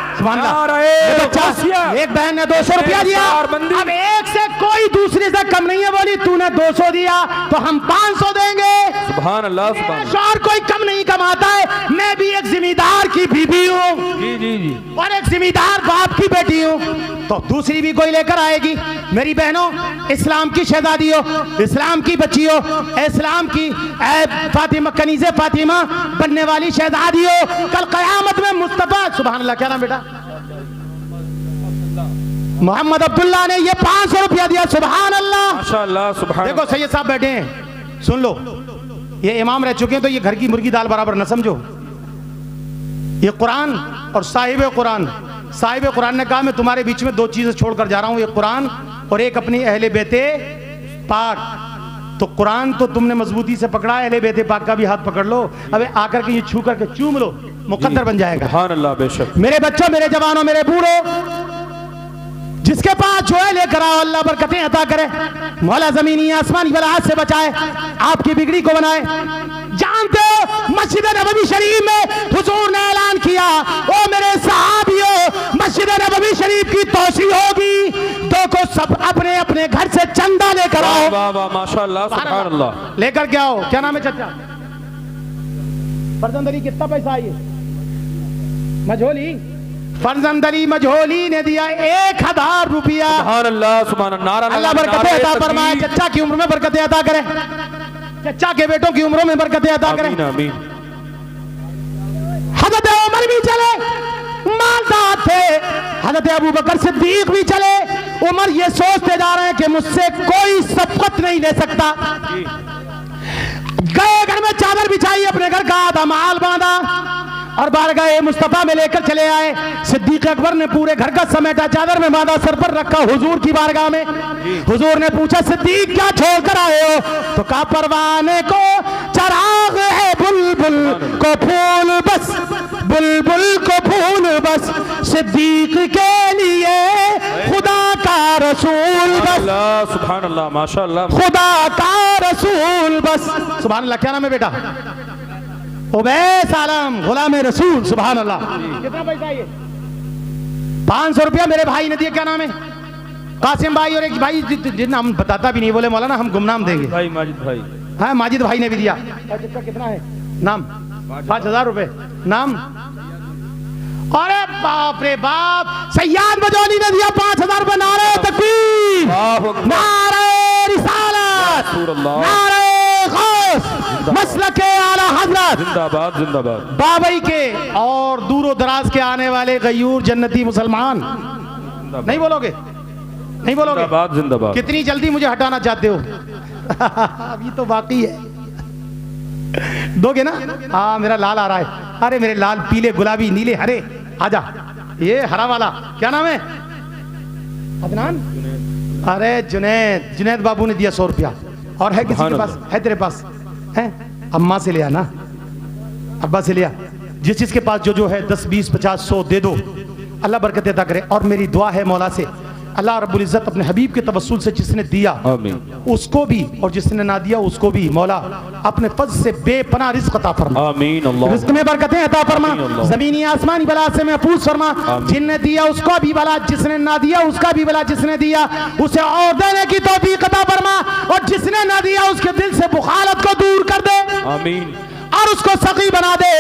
A: एक बहन ने 200 रुपया दिया। अब एक से कोई दूसरे से कम नहीं है, बोली तूने 200 दिया तो हम 500 देंगे।
E: सुभान अल्लाह, सुभान अल्लाह।
A: और कोई कम नहीं कमाता है, मैं भी एक जिम्मेदार की बीबी हूँ
E: जी जी जी
A: और एक जिम्मेदार बाप की बेटी हूँ, तो दूसरी भी कोई लेकर आएगी। मेरी बहनों, इस्लाम की शहजादी हो, इस्लाम की बच्ची हो, इस्लाम की फातिमा, कनीज़े फातिमा बनने वाली शहजादी हो, कल कयामत में मुस्तफा, सुभान अल्लाह, क्या नाम बेटा, मोहम्मद अब्दुल्ला ने ये 500 रुपया दिया, सुभान अल्लाह।
E: माशाअल्लाह सुभान
A: देखो सैयद साहब बैठे हैं, सुन लो, ये इमाम रह चुके हैं, तो ये घर की मुर्गी दाल बराबर न समझो। ये कुरान और साहिब कुरान, साहिब कुरान ने कहा मैं तुम्हारे बीच में दो चीजें छोड़कर जा रहा हूं, एक कुरान और एक अपनी अहले बेते पाक। तो कुरान तो तुमने मजबूती से पकड़ा, अहले बेते पाक का भी हाथ पकड़ लो, अबे आकर के ये छू करके चूम लो, मुकद्दर बन जाएगा।
E: सुभान अल्लाह, बेशक।
A: मेरे बच्चों, मेरे जवानों, मेरे बूढ़ों, जिसके पास जो है लेकर आओ, अल्लाह बरकतें अता करे, मौला जमीनी आसमानी बलाहात से बचाए, आपकी बिगड़ी को बनाए। जानते हो मस्जिद नबवी शरीफ में हुजूर ने ऐलान किया, ओ मेरे सहाबियों, मस्जिद नबवी शरीफ की तोसी होगी, तो को सब अपने अपने घर से चंदा लेकर आओ।
E: वाह वाह, माशाअल्लाह, सुभान अल्लाह।
A: लेकर के आओ। क्या नाम है चचा? फरजंद अली, कितना पैसा है ये? मझोली, फरजंद अली मझोली ने दिया 1000 रुपया।
E: सुभान अल्लाह, सुभान अल्लाह।
A: अल्लाह बरकतें अता फरमाए, चचा की उम्र में बरकतें अता करे, चचा के बेटों की उम्रों में बरकतें अता करे।
E: आमीन आमीन।
A: हजरत उमर भी चले, मालदार थे, हजरत अबू बकर सिद्दीक भी चले। उमर ये सोचते जा रहे हैं कि मुझसे कोई सबकत नहीं ले सकता। गए घर में चादर बिछाई, अपने घर का आधा माल बांधा और बारगाह मुस्तफा में लेकर चले आए। सिद्दीक अकबर ने पूरे घर का समेटा, चादर में बांधा, सर पर रखा हुजूर की बारगाह में। हुजूर ने पूछा, सिद्दीक क्या छोड़ कर आए हो? तो कहा, परवाने को चराग है, बुलबुल को फूल बस, बुलबुल को फूल बस, सिद्दीक के लिए खुदा का रसूल बस,
E: अल्लाह, सुभान अल्लाह, माशाअल्लाह,
A: खुदा का रसूल बस। सुभान अल्लाह। क्या नाम है बेटा? उबैस आलम, गुलाम रसूल, सुभान अल्लाह। कितना पैसा ये? 500 रुपया मेरे भाई ने दिया। क्या नाम है? कासिम भाई, और एक भाई जिन हम बताता भी नहीं, बोले मौलाना हम गुमनाम देंगे।
E: भाई माजिद भाई।
A: हाँ, माजिद भाई ने भी दिया। कितना कितना है नाम? 5000 रुपए नाम। अरे बाप रे बाप, सैयद मजौली ने दिया 5000 रुपए। नारे तकबीर, नारे रिसालत, नारे गौस, मसलके आला हजरत,
E: जिंदाबाद जिंदाबाद।
A: बाबई के और दूरों दराज के आने वाले गयूर जन्नती मुसलमान। नहीं बोलोगे? नहीं बोलोगे?
E: जिंदाबाद जिंदाबाद।
A: कितनी जल्दी मुझे हटाना चाहते हो? अभी तो बाकी है, दोगे ना? हाँ, मेरा लाल आ रहा है। अरे मेरे लाल, पीले, गुलाबी, नीले, हरे, आजा। ये हरा वाला क्या नाम है? अदनान। अरे जुनैद, जुनैद बाबू ने दिया 100 रुपया। और है किसी के पास? है तेरे पास? है? अम्मा से लिया ना, अब्बा से लिया। जिस चीज के पास जो जो है 10, 20, 50, 100 दे दो, अल्लाह बरकत अता करे। और मेरी दुआ है मौला से, अल्लाह रब्बुल इज्जत अपने हबीब के तवस्सुल से जिसने दिया
E: आमीन,
A: उसको भी, और जिसने ना दिया उसको भी मौला अपने फज़ल से बेपनाह रिज़्क़ अता फरमा।
E: आमीन। अल्लाह
A: रिज़्क़ में बरकतें अता फरमा, ज़मीनी आसमानी बला से महफूज फरमा। जिसने दिया उसको भी बला, जिसने ना दिया उसका भी बला, जिसने दिया उसे और देने की तौफीक अता फरमा, और जिसने ना दिया उसके दिल से बुखारत को दूर कर दे।
E: आमीन।
A: और उसको सकी बना दे।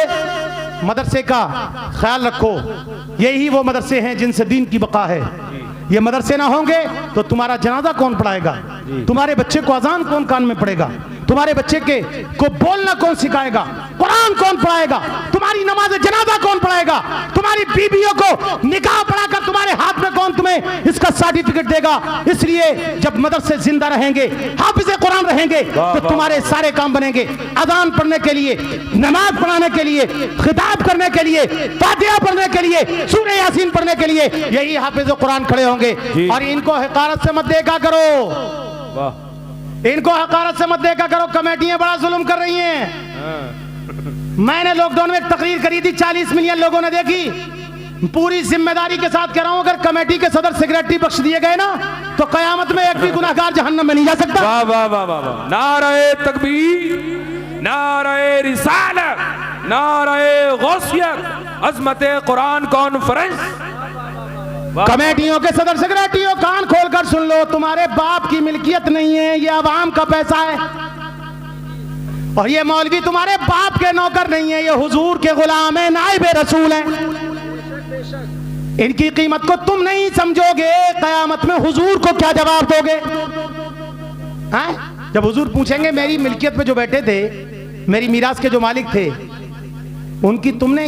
A: मदरसे का ख्याल रखो, यही वो मदरसे हैं जिनसे दीन की बका है। ये मदरसे ना होंगे तो तुम्हारा जनाजा कौन पढ़ाएगा? तुम्हारे बच्चे को अजान कौन कान में पड़ेगा? तुम्हारे बच्चे के को बोलना कौन सिखाएगा? कुरान कौन पढ़ाएगा? तुम्हारी नमाज जनाजा कौन पढ़ाएगा? तुम्हारी बीबियों को निकाह पढ़ाकर तुम्हारे हाथ में कौन तुम्हें इसका सर्टिफिकेट देगा? इसलिए जब मदरसे जिंदा रहेंगे, हाफिज़े कुरान रहेंगे, तो तुम्हारे सारे काम बनेंगे। अजान पढ़ने के लिए, नमाज पढ़ाने के लिए, खिताब करने के लिए, फातिहा पढ़ने के लिए, सूरह यासीन पढ़ने के लिए यही हाफिज़े कुरान खड़े होंगे। और इनको हकारत से मत देखा करो,
E: वाह,
A: इनको हकारत से मत देखा करो। कमेटियां बड़ा जुल्म कर रही हैं। मैंने लॉकडाउन में एक तकरीर करी थी, 40 मिलियन लोगों ने देखी। पूरी जिम्मेदारी के साथ कह रहा हूं, अगर कमेटी के सदर सेक्रेटरी बख्श दिए गए ना, तो कयामत में एक भी गुनाहगार जहन्नम में नहीं जा सकता।
E: वाह वाह वाह वाह वाह। नारे तकबीर, नारे रिसालत, नारे गौसियत, अज़मत कुरान कॉन्फ्रेंस।
A: कमेटियों के सदर सेक्रेटरियों, कान खोलकर सुन लो, तुम्हारे बाप की मिल्कियत नहीं है, ये आवाम का पैसा है। और ये मौलवी तुम्हारे बाप के नौकर नहीं है, ये हुजूर के गुलाम है, नाइब रसूल हैं। इनकी कीमत को तुम नहीं समझोगे, कयामत में हुजूर को क्या जवाब दोगे? हैं? जब हुजूर पूछेंगे मेरी मिल्कियत पे जो बैठे थे, मेरी मीरास के जो मालिक थे, उनकी तुमने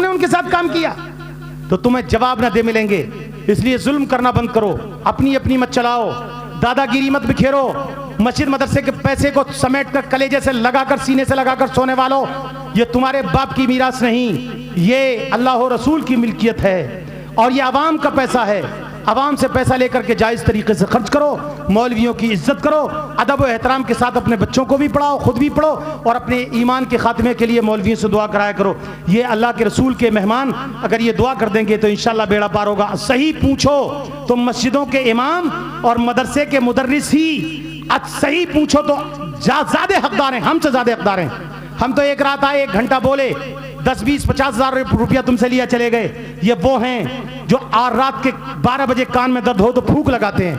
A: उनके साथ काम किया, तो तुम्हें जवाब ना दे मिलेंगे। इसलिए जुल्म करना बंद करो, अपनी अपनी मत चलाओ, दादागिरी मत बिखेरो। मस्जिद मदरसे के पैसे को समेट कर कलेजे से लगाकर, सीने से लगाकर सोने वालों, ये तुम्हारे बाप की मीरास नहीं, ये अल्लाह और रसूल की मिल्कियत है और ये आवाम का पैसा है। आवाम से पैसा लेकर के जायज़ तरीके से खर्च करो, मौलवियों की इज्जत करो, अदब और एहतराम के साथ अपने बच्चों को भी पढ़ाओ, खुद भी पढ़ो और अपने ईमान के खात्मे के लिए मौलवियों से दुआ कराया करो। ये अल्लाह के रसूल के मेहमान अगर ये दुआ कर देंगे तो इंशाअल्लाह बेड़ा पार होगा। सही पूछो तो मस्जिदों के इमाम और मदरसे के मुदर्रिस ही सही पूछो तो ज़्यादा हकदार हैं, हमसे ज़्यादा हकदार हैं। हम तो एक रात आए, 1 घंटा बोले, 10, 20, 50 हज़ार रुपया तुमसे लिया चले गए। ये वो हैं जो रात के 12 बजे कान में दर्द हो तो फूंक लगाते हैं,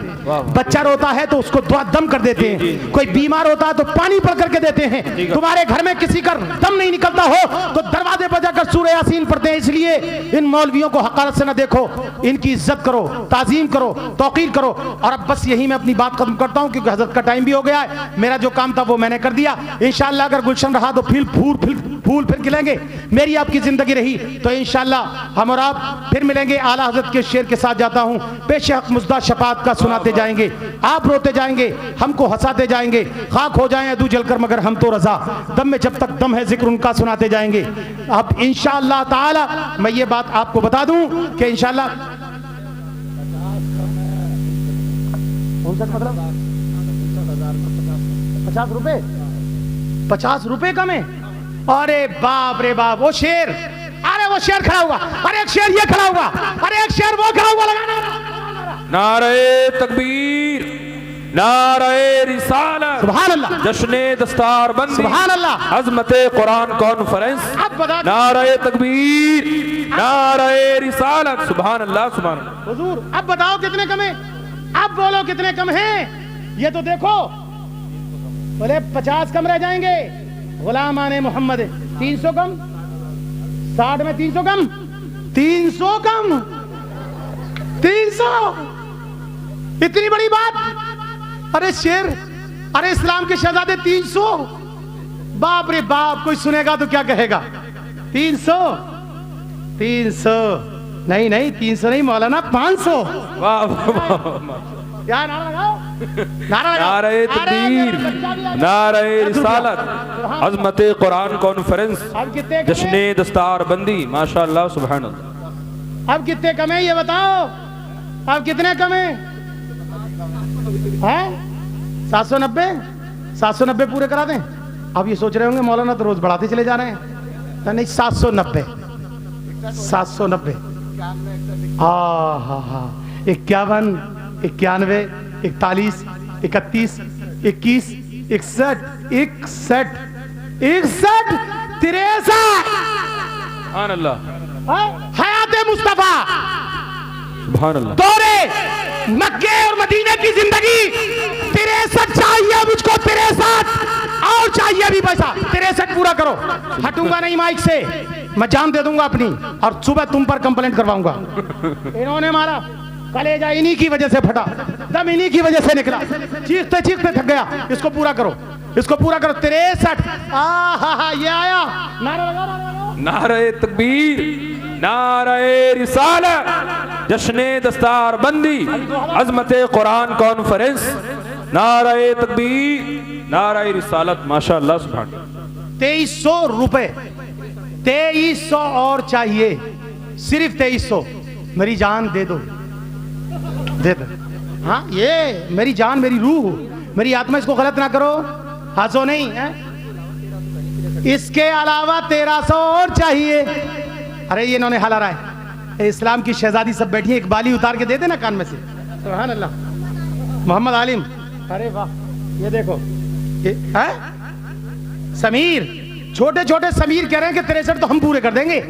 A: बच्चा रोता है तो उसको दम कर देते हैं, कोई बीमार होता है तो पानी पड़ करके देते हैं। तुम्हारे घर में किसी का दम नहीं निकलता हो तो दरवाजे पर जाकर सूरह यासीन पढ़ते हैं। इसलिए इन मौलवियों को हकारत से ना देखो, इनकी इज्जत करो, ताजीम करो, तौकीर करो। और अब बस यही मैं अपनी बात खत्म करता हूँ क्योंकि हजरत का टाइम भी हो गया है। मेरा जो काम था वो मैंने कर दिया। इंशाअल्लाह अगर गुलशन रहा तो फूल फिर खिलेंगे। मेरी आपकी जिंदगी रही तो इंशाअल्लाह हम और आप फिर मिलेंगे। आला हज़रत के शेर के साथ जाता हूं, पेश हक मुज़दा शफात का सुनाते जाएंगे, आप रोते जाएंगे, हमको हंसाते जाएंगे, खाक हो जाएं अदू जलकर मगर हम तो रजा, दम में जब तक दम है जिक्र उनका सुनाते जाएंगे। अब इंशाअल्लाह ताला मैं ये बात आपको बता दूं कि इंशाअल्लाह 50 रुपए 50 रुपए कम है। अरे बाप रे बाप, वो शेर, अरे वो शेर खड़ा हुआ, अरे एक शेर ये खड़ा हुआ, अरे एक शेर वो खड़ा हुआ, लगाना
E: नारे तकबीर, नारे रिसालत,
A: सुभान अल्लाह,
E: जश्ने दस्तार बंदी,
A: सुभान अल्लाह,
E: अज़मते कुरान कॉन्फ्रेंस, नारे तकबीर, नारे रिसालत, सुभान अल्लाह, सुभान अल्लाह।
A: हुजूर अब बताओ कितने कम है, अब बोलो कितने कम हैं। ये तो देखो बोले 50 कम रह जाएंगे, गुलाम आने मोहम्मद 300 कम, 60 में 300 कम, 300 कम, 300, इतनी बड़ी बात। अरे शेर, अरे इस्लाम के शहजादे 300, बाप रे बाप, कोई सुनेगा तो क्या कहेगा। 300 नहीं 300 नहीं मौलाना, 500।
E: वाह वाह,
A: क्या नारा लगाओ, नारा लगाओ,
E: नारे तकबीर, नारे रिसालत, अज़मते कुरान कॉन्फ्रेंस,
A: अब कितने
E: जश्ने दस्तार बंदी, माशाअल्लाह, सुभान अल्लाह।
A: अब कितने कम है ये बताओ, अब कितने कम है? 790 पूरे करा दें। अब ये सोच रहे होंगे मौलाना तो रोज बढ़ाते चले जा रहे हैं। नहीं 790 हाँ 51 91 41 31 21 61 61 63
E: सुभान अल्लाह,
A: हयाते मुस्तफा,
E: सुभान अल्लाह।
A: दौरे मक्के और मदीने की जिंदगी 63 चाहिए मुझको, 63 और चाहिए भी पैसा। 63 पूरा करो, हटूंगा नहीं माइक से, मैं जान दे दूंगा अपनी और सुबह तुम पर कंप्लेंट करवाऊंगा। इन्होंने मारा, कलेजा इन्हीं की वजह से फटा, दम इन्हीं की वजह से निकला, चीखते चीखते थक गया। इसको पूरा करो, इसको पूरा करो। 63 ये आया, नारा लगाओ,
E: नारे तकबीर, नारे रिसालत, जश्ने दस्तार बंदी, अज़मते कुरान कॉन्फ्रेंस, नारे तकबीर, नारे रिसालत, माशाअल्लाह, सुभान अल्लाह।
A: 2300 रुपए, 2300 और चाहिए, सिर्फ 2300। मेरी जान दे दो, दे दो। हाँ ये मेरी जान, मेरी रूह, मेरी आत्मा, इसको गलत ना करो, हंसो नहीं है? इसके अलावा 1300 और चाहिए। अरे ये इन्होंने हला रहा है, इस्लाम की शहजादी सब बैठी है, एक बाली उतार के दे देना कान में से। सुभान अल्लाह, मोहम्मद आलिम, अरे वाह, ये देखो ये है समीर, छोटे छोटे समीर कह रहे हैं कि 63 तो हम पूरे कर देंगे।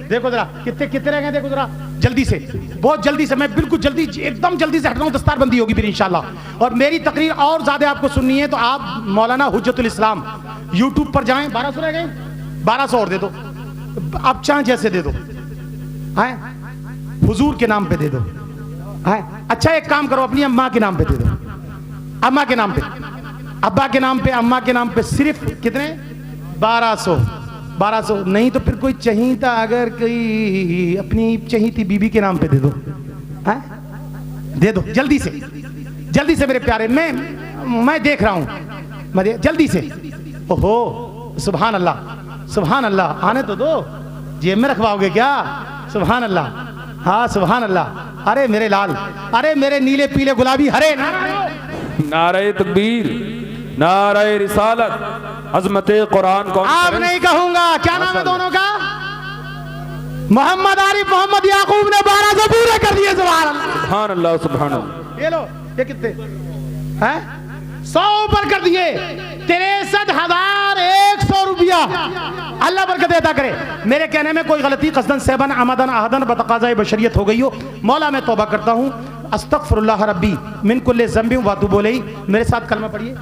A: देखो जरा कितने कितने रह गए, देखो जरा जल्दी से, बहुत जल्दी से, मैं बिल्कुल जल्दी, एकदम जल्दी से हट रहा हूँ, दस्तारबंदी होगी फिर इंशाल्लाह। और मेरी तकरीर और ज्यादा आपको सुननी है तो आप मौलाना हुज्जतुल इस्लाम यूट्यूब पर जाएं। 1200 रह गए, 1200 और दे दो, आप चाहें जैसे दे दो, हैं हुजूर के नाम पे दे दो, हैं। अच्छा एक काम करो, अपनी अम्मा के नाम पे दे दो, अम्मा के नाम पे, अब्बा के नाम पे, अम्मा के नाम पे सिर्फ कितने, 1200। 1200 नहीं तो फिर कोई चहीता, अगर कोई अपनी चहीती बीबी के नाम पे दे दो, हैं, दे दो जल्दी से, जल्दी से मेरे प्यारे, मैं देख रहा हूं, जल्दी से। ओहो सुभान अल्लाह, सुभान अल्लाह, आने तो दो, जेब में रखवाओगे क्या? सुभान अल्लाह, हाँ सुभान अल्लाह। अरे मेरे लाल, अरे मेरे नीले पीले गुलाबी हरे,
E: नारे तकबीर, नारे रिसालत, अजमते कुरान को
A: आप नहीं कहूंगा। क्या नाम है दोनों का? मोहम्मद आरिफ, मोहम्मद याकूब ने 1200 पूरे कर दिए।
E: सुभान अल्लाह, सुभान अल्लाह।
A: ये लो, ये कितने हैं? 100 ऊपर कर दिए, 63,100 रुपया। अल्लाह बरकत अता करे। मेरे कहने में कोई गलती कसदन सेबन अमदन अहदन बतकाज़ाए बशरियत हो गई हो, मौला मैं तौबा करता हूँ। अस्तगफिरुल्लाह रब्बी मिन कुल्लि ज़ंबिन व अतूबु इलैहि। मेरे साथ कलमा पढ़िए,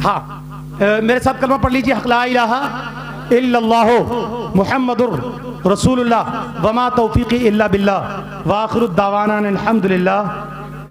A: हाँ मेरे साथ कलमा पढ़ लीजिए। हक़ ला इलाहा इल्लल्लाहु मुहम्मदुर रसूलुल्लाह वमा तौफीक़ी इल्ला बिल्लाह व आखिरु दावाना अनिल हम्दुलिल्लाह